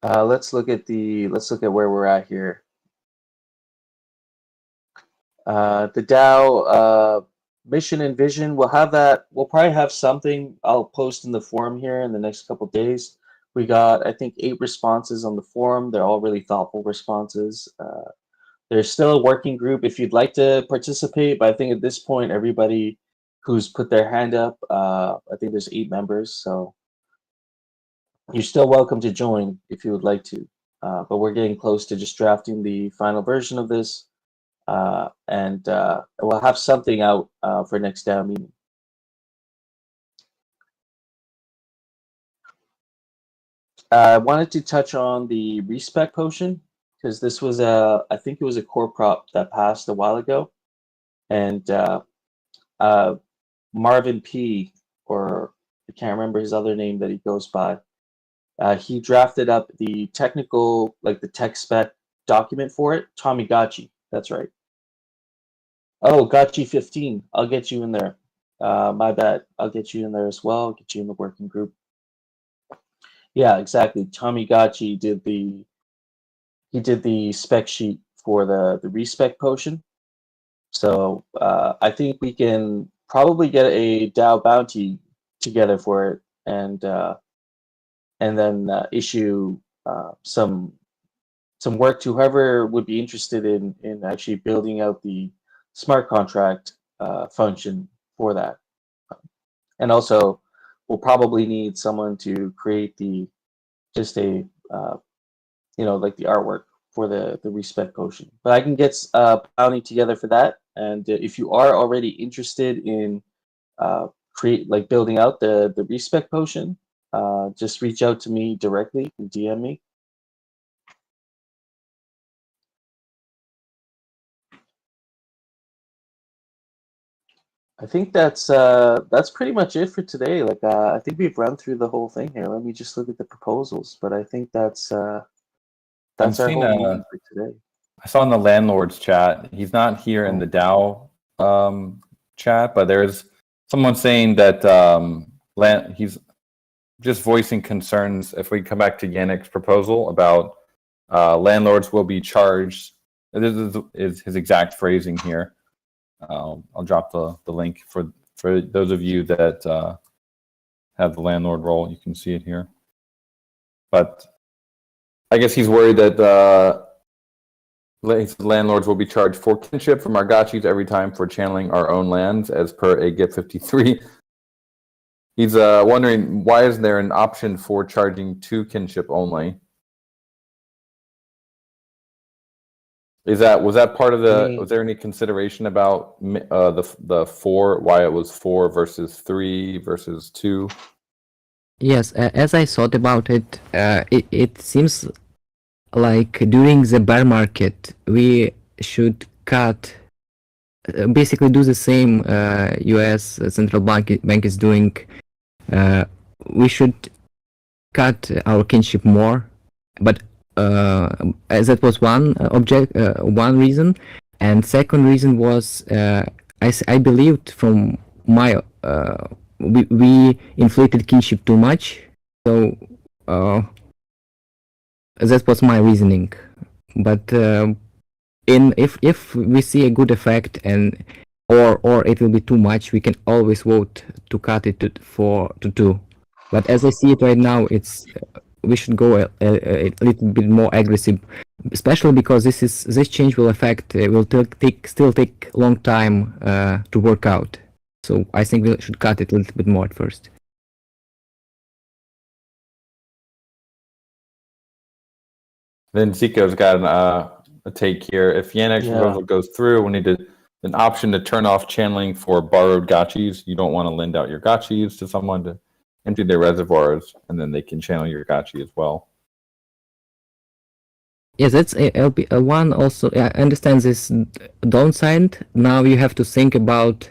Let's look at where we're at here. The DAO mission and vision. We'll probably have something I'll post in the forum here in the next couple days. We got, I think, 8 responses on the forum. They're all really thoughtful responses. There's still a working group if you'd like to participate, but I think at this point, everybody who's put their hand up, I think there's 8 members, so you're still welcome to join if you would like to. But we're getting close to just drafting the final version of this. And we'll have something out for next DAO meeting. I wanted to touch on the respec potion because this was I think it was a core prop that passed a while ago, and Marvin P, or I can't remember his other name that he goes by. He drafted up the technical, like the tech spec document for it. Aavegotchi, that's right. Oh, Gotchi 15. I'll get you in there. My bad. I'll get you in there as well. I'll get you in the working group. Yeah, exactly. Aavegotchi did the spec sheet for the respec potion. So I think we can probably get a DAO bounty together for it, and then issue some work to whoever would be interested in actually building out the smart contract function for that. And also, we'll probably need someone to create like the artwork for the respec potion. But I can get bounty together for that. And if you are already interested in building out the respec potion, just reach out to me directly and DM me. I think that's pretty much it for today. I think we've run through the whole thing here. Let me just look at the proposals, but I think that's our whole meeting for today. I saw in the landlord's chat. He's not here in the DAO chat, but there's someone saying that he's just voicing concerns if we come back to Yannick's proposal about landlords will be charged. This is his exact phrasing here. I'll drop the link for those of you that have the landlord role. You can see it here. But I guess he's worried that landlords will be charged for kinship from our gotchis every time for channeling our own lands, as per AGIP 53. He's wondering, why is there an option for charging 2 kinship only? Was that part of the? Was there any consideration about the 4? Why it was 4 versus 3 versus 2? Yes, as I thought about it, it seems like during the bear market we should cut, basically do the same U.S. central bank is doing. We should cut our kinship more, but that was one reason, and second reason was I believed from my we inflated kinship too much. So that was my reasoning. But if we see a good effect and or it will be too much, we can always vote to cut it to 2. But as I see it right now, it's we should go a little bit more aggressive, especially because this change will affect will still take long time to work out. So I think we should cut it a little bit more at first. Then Zico's got a take here. If Yannick's Yeah. proposal goes through, we need an option to turn off channeling for borrowed gotchis. You don't want to lend out your gotchis to someone to empty their reservoirs, and then they can channel your gotchi as well. Yes, that's a one also. I understand this downside. Now you have to think about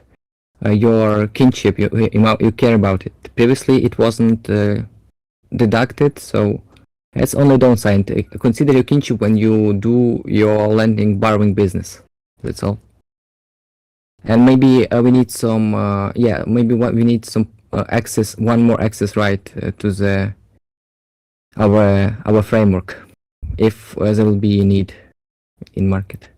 your kinship. You care about it. Previously, it wasn't deducted, so that's only downside. Consider your kinship when you do your lending borrowing business. That's all. And maybe we need some. Maybe we need some access. One more access right to the our framework, if there will be a need in market.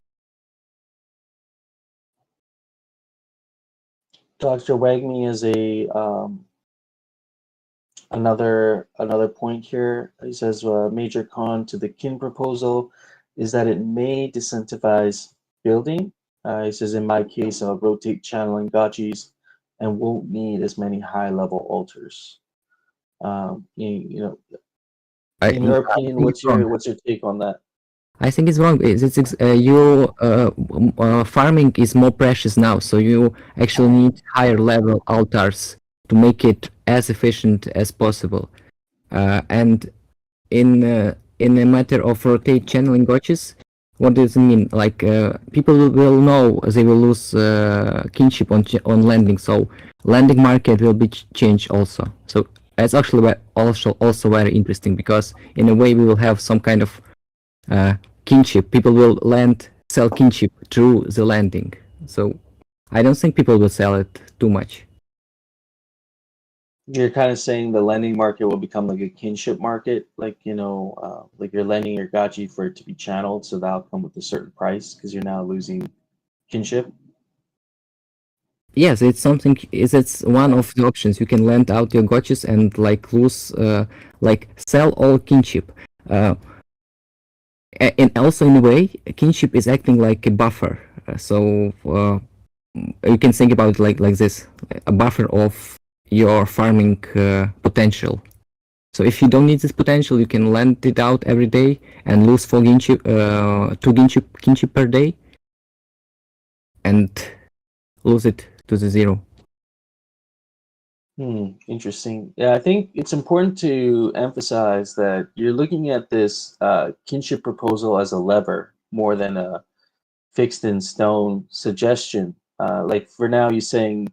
Dr. Wagme is a another point here. He says a major con to the kin proposal is that it may disincentivize building. He says in my case, I'll rotate channeling gotchis and won't need as many high level altars. You know, in your opinion, what's your take on that? I think it's wrong. Farming is more precious now, so you actually need higher level altars to make it as efficient as possible. And in a matter of rotate channeling gotchas, what does it mean? Like people will know they will lose kinship on landing, so landing market will be changed also. So that's actually also very interesting, because in a way we will have some kind of kinship. People will sell kinship through the landing. So I don't think people will sell it too much. You're kind of saying the lending market will become like a kinship market, like like you're lending your gotchi for it to be channeled, so that'll come with a certain price because you're now losing kinship. Yes, it's something. It's one of the options. You can lend out your gotchas and like lose, like sell all kinship. And also in a way, kinship is acting like a buffer. So you can think about it like this: a buffer of your farming potential. So if you don't need this potential, you can lend it out every day and lose 2 kinship per day, and lose it to the 0. Interesting. Yeah, I think it's important to emphasize that you're looking at this kinship proposal as a lever more than a fixed in stone suggestion. Like for now, you're saying,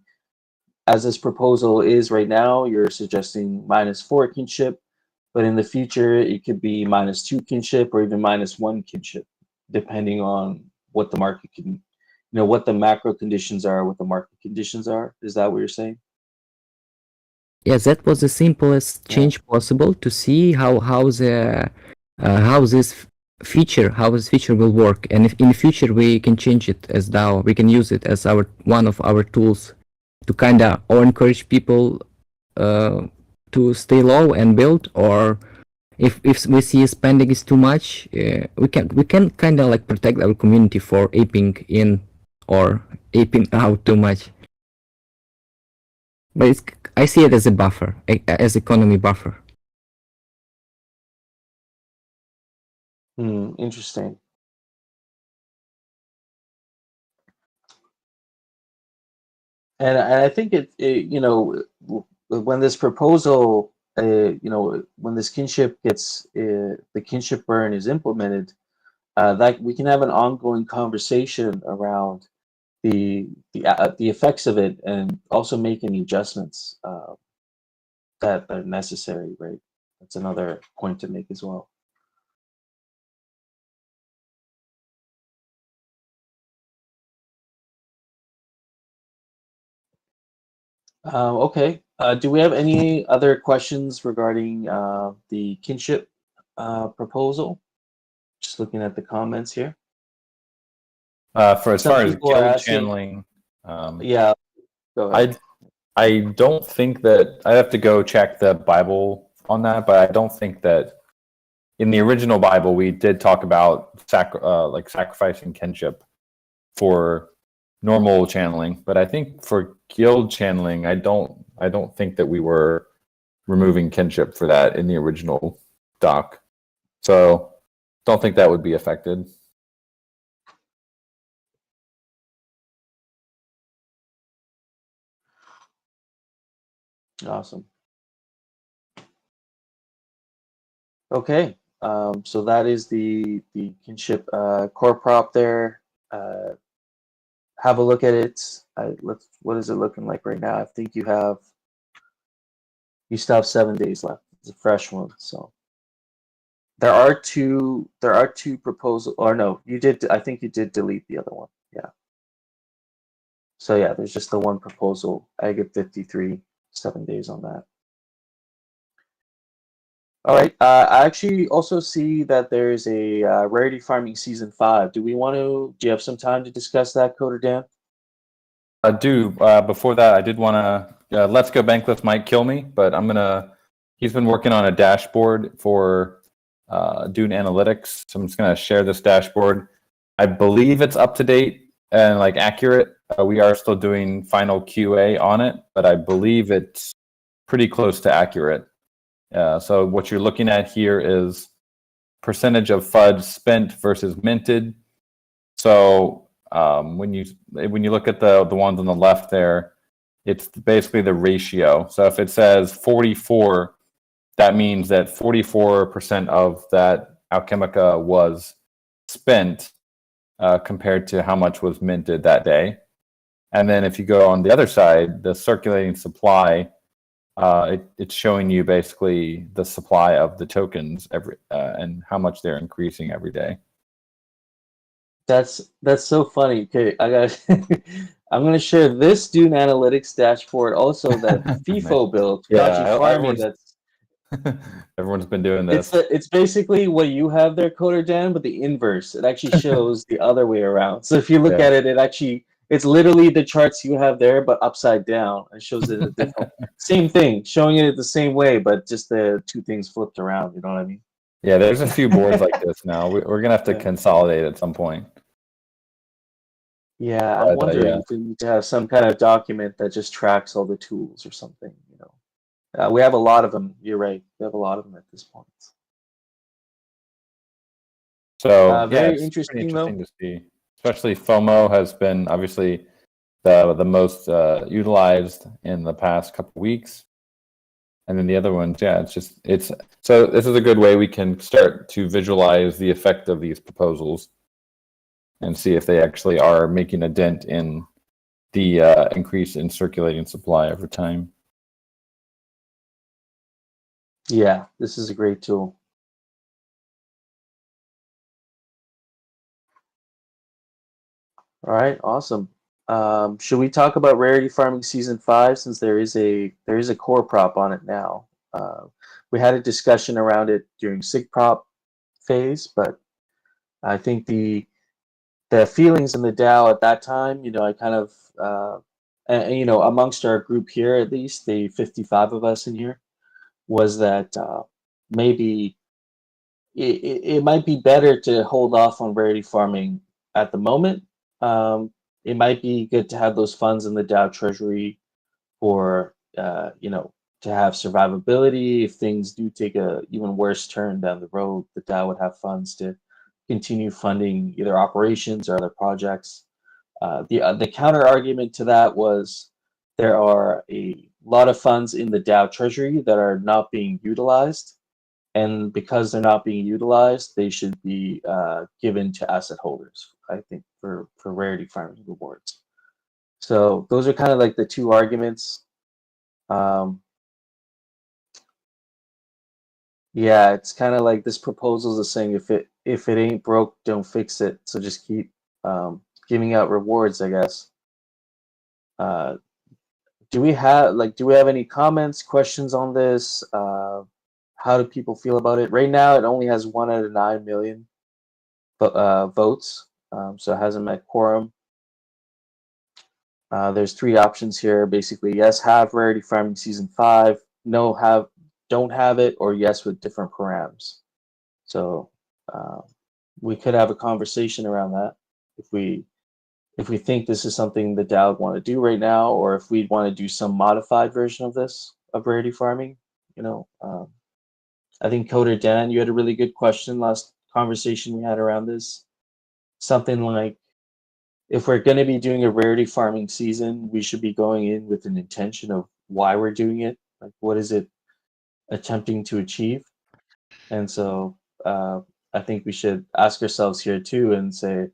as this proposal is right now, you're suggesting -4 kinship, but in the future, it could be -2 kinship or even -1 kinship, depending on what the market can, what the macro conditions are, what the market conditions are. Is that what you're saying? Yes, that was the simplest change possible to see how this feature will work, and if in the future we can change it as DAO, we can use it as one of our tools to kinda or encourage people to stay low and build, or if we see spending is too much, we can kinda like protect our community for aping in or aping out too much. But I see it as a buffer, as economy buffer. Interesting. And I think when this proposal, when this kinship gets, the kinship burn is implemented, that we can have an ongoing conversation around the effects of it, and also make any adjustments that are necessary, right? That's another point to make as well. Okay. Do we have any other questions regarding the kinship proposal? Just looking at the comments here. For as Some far as people are guild asking. channeling, Yeah. Go ahead. I don't think that I have to go check the Bible on that, but I don't think that in the original Bible we did talk about like sacrificing kinship for normal channeling. But I think for guild channeling, I don't think that we were removing kinship for that in the original doc. So don't think that would be affected. Awesome. Okay. So that is the kinship core prop there. Have a look at it. What is it looking like right now? I think you still have 7 days left. It's a fresh one. So there are two proposals, or no, you did. I think you did delete the other one. Yeah. So yeah, there's just the one proposal. I get 53, 7 days on that. All right. I actually also see that there's a Rarity Farming Season 5. Do you have some time to discuss that, Coder Dan? I do. Before that, I did want to Let's Go Bankless might kill me, but he's been working on a dashboard for Dune Analytics. So I'm just going to share this dashboard. I believe it's up to date and like accurate. We are still doing final QA on it, but I believe it's pretty close to accurate. So what you're looking at here is percentage of FUD spent versus minted. So when you look at the ones on the left there, it's basically the ratio. So if it says 44, that means that 44% of that Alchemica was spent compared to how much was minted that day. And then if you go on the other side, the circulating supply, it's showing you basically the supply of the tokens and how much they're increasing every day. That's so funny. Okay, I'm gonna share this Dune Analytics dashboard also that FIFO built. Yeah, Kaji Farming. Everyone's been doing this. It's basically what you have there, Coder Dan, but the inverse. It actually shows the other way around. So if you look at it, it's literally the charts you have there, but upside down. It shows it a different same thing, showing it the same way, but just the two things flipped around. You know what I mean? Yeah, there's a few boards like this now. We're gonna have to consolidate at some point. Yeah, I'm wondering if we need to have some kind of document that just tracks all the tools or something. You know, we have a lot of them. You're right. We have a lot of them at this point. So very it's interesting to see. Especially FOMO has been obviously the most utilized in the past couple weeks. And then the other ones, so this is a good way we can start to visualize the effect of these proposals and see if they actually are making a dent in the increase in circulating supply over time. Yeah, this is a great tool. All right, awesome. Should we talk about Rarity Farming Season 5 since there is a core prop on it now? We had a discussion around it during SIG prop phase, but I think the feelings in the DAO at that time, I kind of, amongst our group here, at least the 55 of us in here, was that maybe it might be better to hold off on Rarity Farming at the moment. It might be good to have those funds in the DAO treasury for, to have survivability. If things do take a even worse turn down the road, the DAO would have funds to continue funding either operations or other projects. The counter argument to that was there are a lot of funds in the DAO treasury that are not being utilized. And because they're not being utilized, they should be given to asset holders, I think, for Rarity Farming rewards. So those are kind of like the two arguments. Yeah, it's kind of like this proposal is saying if it ain't broke, don't fix it. So just keep giving out rewards, I guess. do we have any comments, questions on this? How do people feel about it? Right now, it only has 1 out of 9 million votes, so it hasn't met quorum. There's 3 options here, basically: yes, have Rarity Farming Season 5, no, don't have it, or yes with different params. So we could have a conversation around that if we think this is something the DAO want to do right now, or if we want to do some modified version of this, of Rarity Farming. I think Coder Dan, you had a really good question last conversation we had around this. Something like, if we're going to be doing a Rarity Farming season, we should be going in with an intention of why we're doing it. Like, what is it attempting to achieve? And so I think we should ask ourselves here too and say,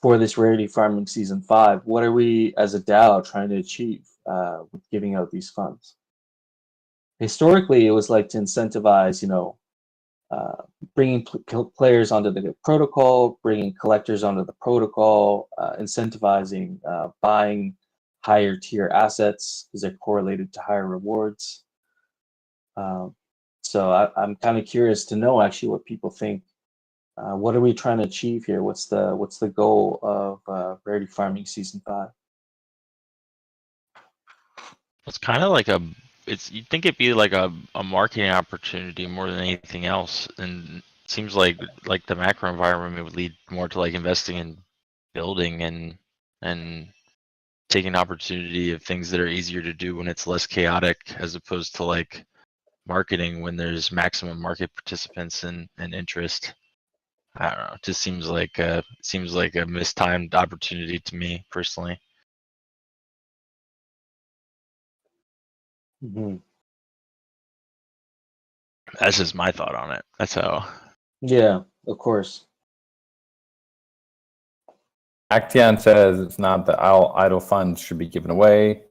for this Rarity Farming Season 5, what are we as a DAO trying to achieve with giving out these funds? Historically, it was like to incentivize, bringing players onto the protocol, bringing collectors onto the protocol, incentivizing buying higher tier assets because they're correlated to higher rewards. So I'm kind of curious to know actually what people think. What are we trying to achieve here? What's the goal of Rarity Farming Season 5? It's kind of like you'd think it'd be like a marketing opportunity more than anything else. And it seems like the macro environment would lead more to like investing in building and taking opportunity of things that are easier to do when it's less chaotic, as opposed to like marketing when there's maximum market participants and interest. I don't know. It just seems like a mistimed opportunity to me personally. Mm-hmm. That's just my thought on it. That's how. Yeah, of course. Actian says it's not that all idle funds should be given away.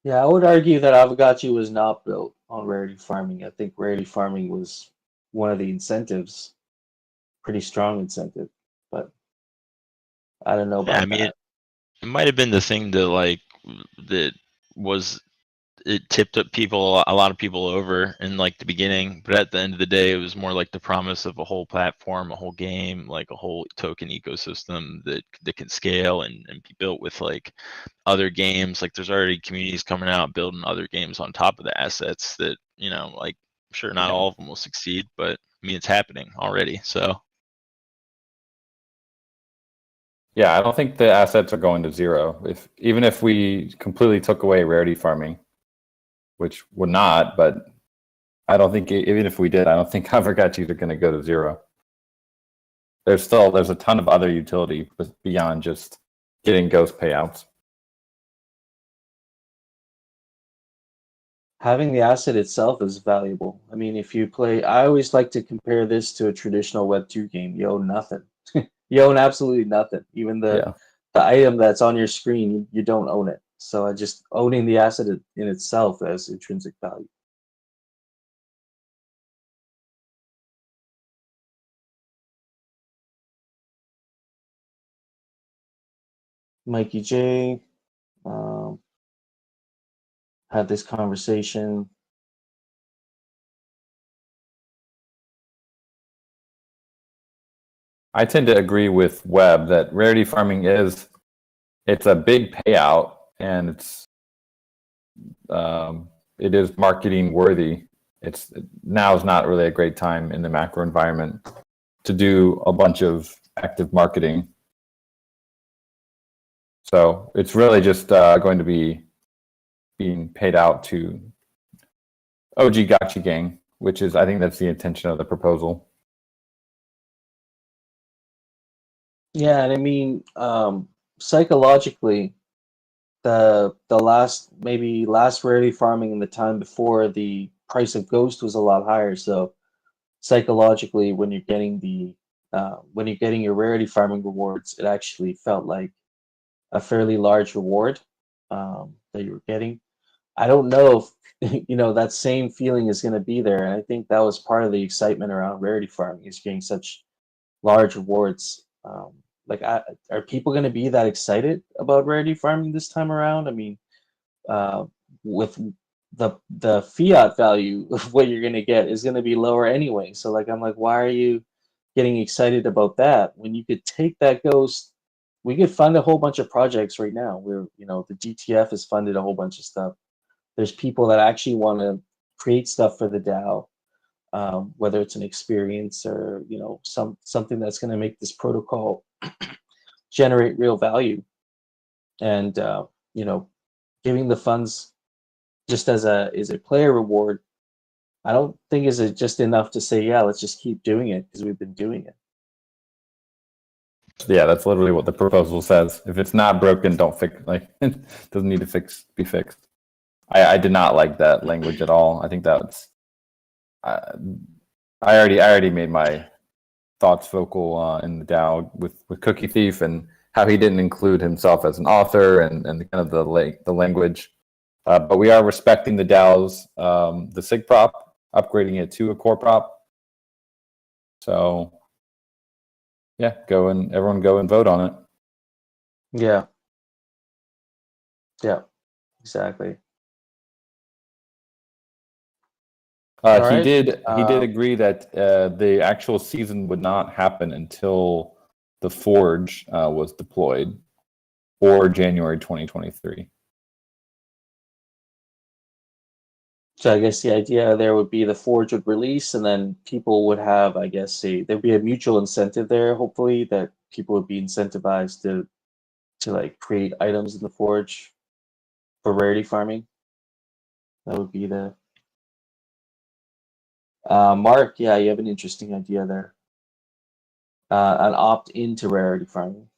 Yeah, I would argue that Aavegotchi was not built on Rarity Farming. I think Rarity Farming was one of the incentives, pretty strong incentive, but I don't know about Yeah, I mean, that. it might have been the thing that was it tipped up a lot of people over in like the beginning, but at the end of the day, it was more like the promise of a whole platform, a whole game, like a whole token ecosystem that can scale and be built with like other games. Like there's already communities coming out building other games on top of the assets that, like sure not all of them will succeed, but I mean it's happening already. So Yeah, I don't think the assets are going to zero. Even if we completely took away Rarity Farming, which would not, but I don't think even if we did, I don't think Aavegotchis are going to go to zero. There's a ton of other utility beyond just getting ghost payouts. Having the asset itself is valuable. I mean, if you play, I always like to compare this to a traditional Web2 game. You own nothing. You own absolutely nothing. Even the item that's on your screen, you don't own it. So just owning the asset in itself has intrinsic value. Mikey J had this conversation. I tend to agree with Webb that Rarity Farming it's a big payout and it is marketing worthy. Now is not really a great time in the macro environment to do a bunch of active marketing. So it's really just going to be being paid out to OG Gotchi Gang, which is, I think that's the intention of the proposal. Yeah, and I mean, psychologically, the last Rarity Farming in the time before, the price of Ghost was a lot higher. So psychologically, when you're getting your Rarity Farming rewards, it actually felt like a fairly large reward that you were getting. I don't know if that same feeling is going to be there, and I think that was part of the excitement around rarity farming is getting such large rewards. Are people going to be that excited about rarity farming this time around? I mean, with the fiat value of what you're going to get is going to be lower anyway. So I'm like, why are you getting excited about that when you could take that ghost? We could fund a whole bunch of projects right now. The GTF has funded a whole bunch of stuff. There's people that actually want to create stuff for the DAO, whether it's an experience or something that's going to make this protocol generate real value, and giving the funds just as a player reward. I don't think is it just enough to say, yeah, let's just keep doing it because we've been doing it. Yeah, that's literally what the proposal says. If it's not broken, don't fix. It doesn't need to be fixed. I did not like that language at all. I think that's. I already made my thoughts vocal in the DAO with Cookie Thief and how he didn't include himself as an author and kind of the language. But we are respecting the DAO's the SIG prop, upgrading it to a core prop. So yeah, everyone go and vote on it. Yeah. Yeah. Exactly. He Alright, did agree that the actual season would not happen until the Forge was deployed, or January 2023. So I guess the idea there would be the Forge would release, and then people would have, I guess, there'd be a mutual incentive there. Hopefully, that people would be incentivized to create items in the Forge for rarity farming. That would be the Mark. Yeah, you have an interesting idea there. An opt into rarity farming.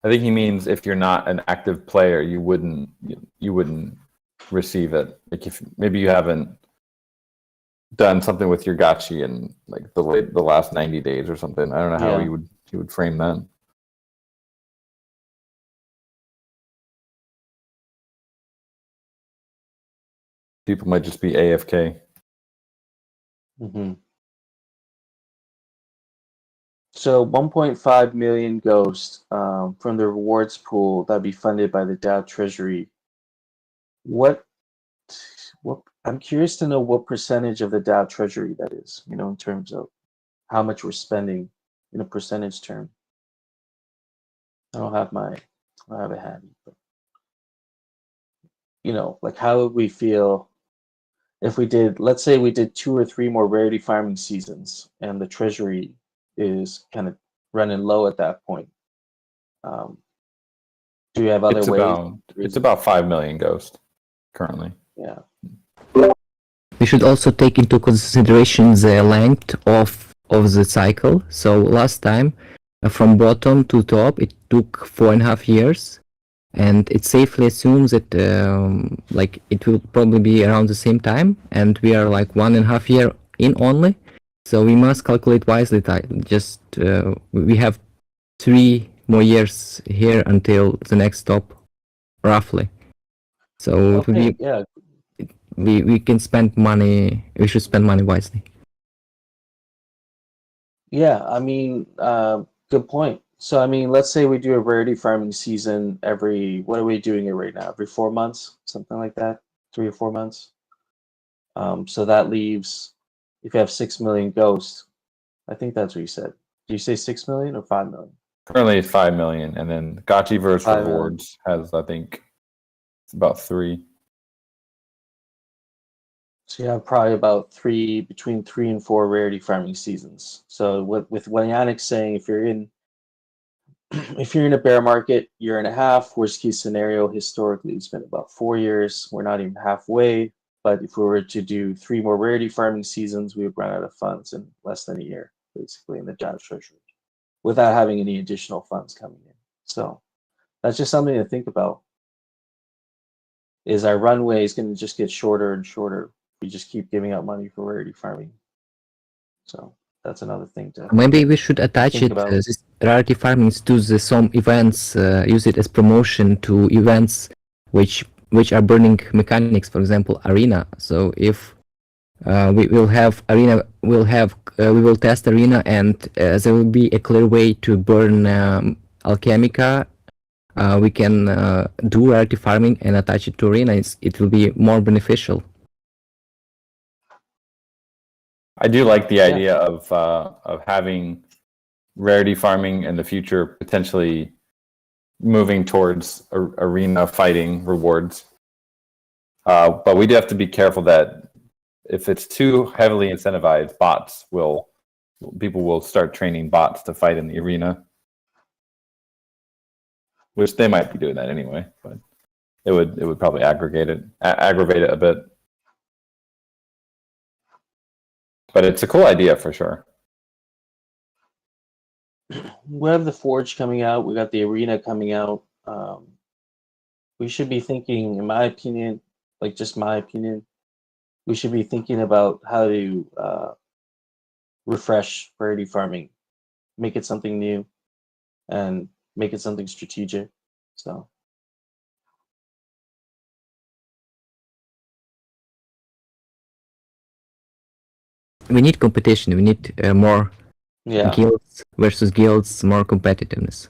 I think he means if you're not an active player, you wouldn't receive it. Like if maybe you haven't done something with your gotchi in the last 90 days or something. I don't know how he would frame that. People might just be AFK. Mm-hmm. So 1.5 million ghosts from the rewards pool that'd be funded by the DAO Treasury. What I'm curious to know what percentage of the DAO Treasury that is, in terms of how much we're spending in a percentage term. I don't have it handy, but how would we feel if we did, let's say we did 2 or 3 more rarity farming seasons and the treasury is kind of running low at that point. Do you have other ways? It's about 5 million ghosts currently. Yeah. We should also take into consideration the length of the cycle. So last time, from bottom to top, it took 4.5 years, and it safely assumes that it will probably be around the same time, and we are 1.5 year in only. So we must calculate wisely. We have 3 more years here until the next stop, roughly. So it would be, yeah. we can spend money. We should spend money wisely. Yeah, I mean, good point. So I mean, let's say we do a rarity farming season what are we doing it right now? Every 4 months, something like that, 3 or 4 months. So that leaves, if you have 6 million ghosts, I think that's what you said. Did you say 6 million or 5 million? Currently it's 5 million, and then Gotchiverse 5 Rewards has, I think, it's about 3. So you have probably about between 3 and 4 rarity farming seasons. So with what Yannick's saying, if you're in a bear market, year and a half, worst case scenario, historically it's been about 4 years. We're not even halfway. But if we were to do 3 more rarity farming seasons, we would run out of funds in less than a year, basically, in the DAO treasury, without having any additional funds coming in. So That's just something to think about. Is our runway is going to just get shorter and shorter? We just keep giving out money for rarity farming. So that's another thing to Maybe we should attach think it, about. this rarity farming to some events, use it as promotion to events which are burning mechanics, for example, arena. So if we will have arena, we will test arena, and there will be a clear way to burn Alchemica. We can do rarity farming and attach it to arena. It will be more beneficial. I do like the Yeah. idea of having rarity farming in the future, potentially moving towards arena fighting rewards. But we do have to be careful that if it's too heavily incentivized, people will start training bots to fight in the arena, which they might be doing that anyway. But it would probably aggravate it a bit. But it's a cool idea for sure. We have the Forge coming out. We got the Arena coming out. We should be thinking, in my opinion, like just my opinion, we should be thinking about how to refresh rarity farming, make it something new, and make it something strategic. So We need competition. We need more yeah. guilds versus guilds, more competitiveness.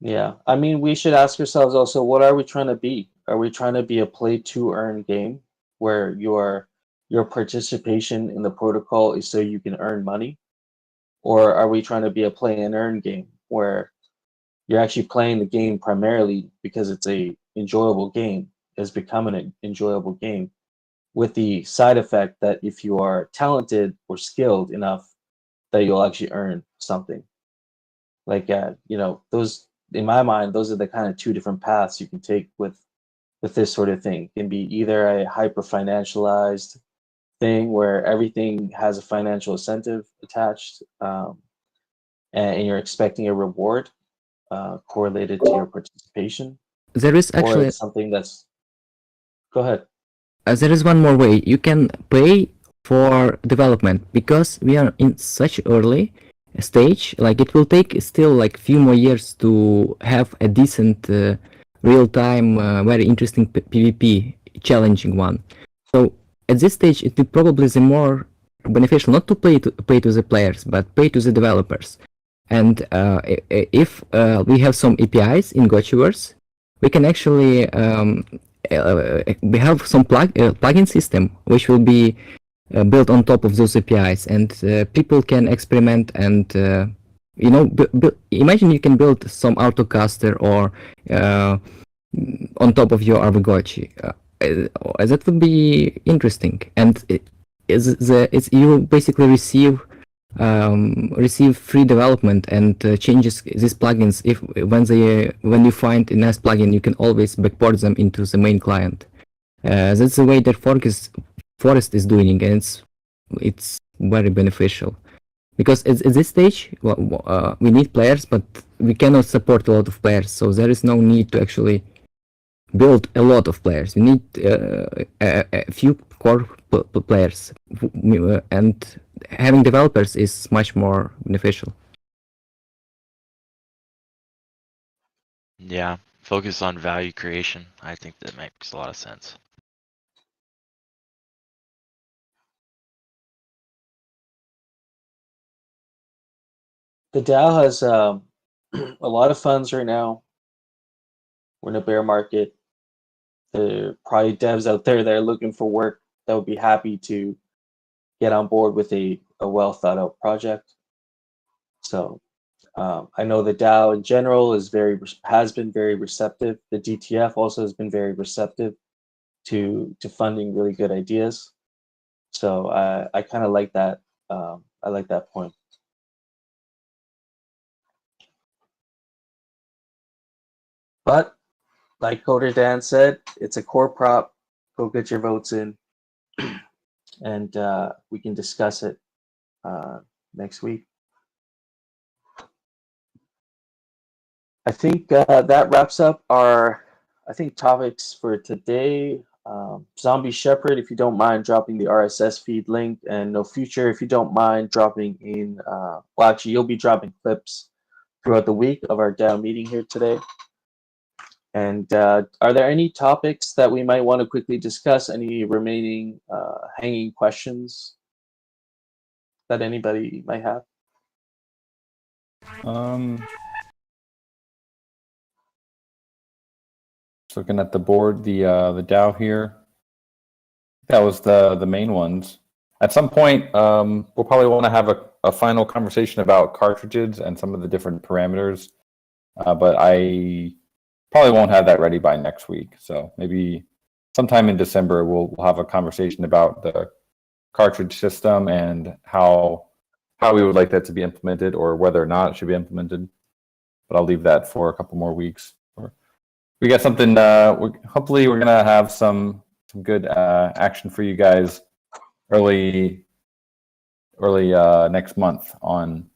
Yeah, I mean, we should ask ourselves also, what are we trying to be? Are we trying to be a play to earn game where your participation in the protocol is so you can earn money? Or are we trying to be a play and earn game where you're actually playing the game primarily because it's a enjoyable game, has become an enjoyable game, with the side effect that if you are talented or skilled enough, that you'll actually earn something. Like, those, in my mind, those are the kind of two different paths you can take with this sort of thing. It can be either a hyper financialized thing where everything has a financial incentive attached, and you're expecting a reward correlated to your participation, There is or actually it's something that's. Go ahead. there is one more way. You can pay for development because we are in such early stage. Like it will take still like few more years to have a decent real-time, very interesting PvP, challenging one. So at this stage, it will probably be more beneficial not to pay to the players, but pay to the developers. And if we have some APIs in Gotchiverse, we can actually we have some plugin system which will be built on top of those APIs, and people can experiment and imagine you can build some autocaster or on top of your Aavegotchi. That would be interesting, and you basically receive free development and changes these plugins. If when you find a nice plugin, you can always backport them into the main client. That's the way that Forest is doing, and it's very beneficial. Because at this stage, we need players, but we cannot support a lot of players, so there is no need to actually build a lot of players. We need a few core players, and having developers is much more beneficial. Yeah, focus on value creation. I think that makes a lot of sense. The DAO has a lot of funds right now. We're in a bear market. There are probably devs out there that are looking for work that would be happy to get on board with a well thought out project. So I know the DAO in general has been very receptive. The DTF also has been very receptive to funding really good ideas. So I kind of like that. I like that point. But like Coder Dan said, it's a core prop. Go get your votes in, and we can discuss it next week. I think that wraps up our, topics for today. Zombie Shepherd, if you don't mind dropping the RSS feed link, and No Future, if you don't mind dropping in, well, actually, you'll be dropping clips throughout the week of our DAO meeting here today. And are there any topics that we might want to quickly discuss? Any remaining hanging questions that anybody might have? Just looking at the board, the DAO here. That was the main ones. At some point, we'll probably want to have a final conversation about cartridges and some of the different parameters. But I probably won't have that ready by next week. So maybe sometime in December, we'll have a conversation about the cartridge system and how we would like that to be implemented, or whether or not it should be implemented. But I'll leave that for a couple more weeks. We got something. Hopefully, we're gonna have some good action for you guys early next month on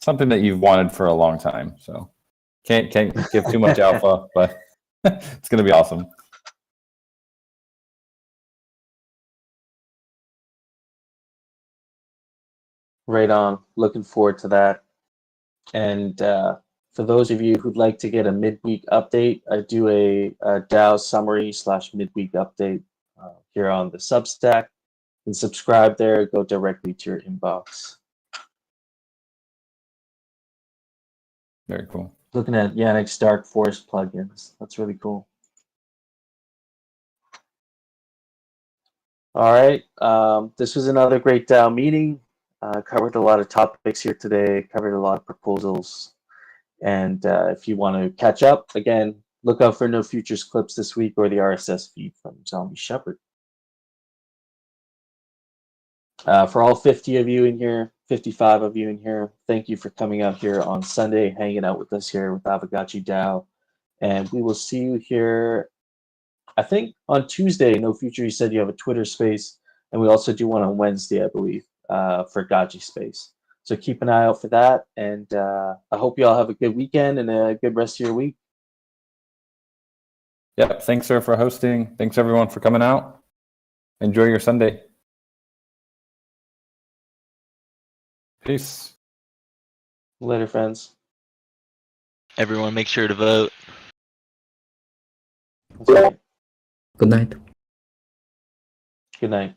something that you've wanted for a long time. So can't give too much alpha, but it's gonna be awesome. Right on. Looking forward to that. And for those of you who'd like to get a midweek update, I do a DAO summary / midweek update here on the Substack. And subscribe there, go directly to your inbox. Very cool. Looking at Yannick's Dark Forest plugins. That's really cool. All right. This was another great DAO meeting. Covered a lot of topics here today, covered a lot of proposals. And if you want to catch up, again, look out for No Futures clips this week or the RSS feed from Zombie Shepherd. For all 50 of you in here, 55 of you in here, thank you for coming out here on Sunday, hanging out with us here with Aavegotchi DAO. And we will see you here, I think, on Tuesday. No Future, you said you have a Twitter space. And we also do one on Wednesday, I believe, for Gotchi Space. So keep an eye out for that. And I hope you all have a good weekend and a good rest of your week. Yep. Thanks, sir, for hosting. Thanks, everyone, for coming out. Enjoy your Sunday. Peace. Later, friends. Everyone, make sure to vote. That's right. Good night. Good night.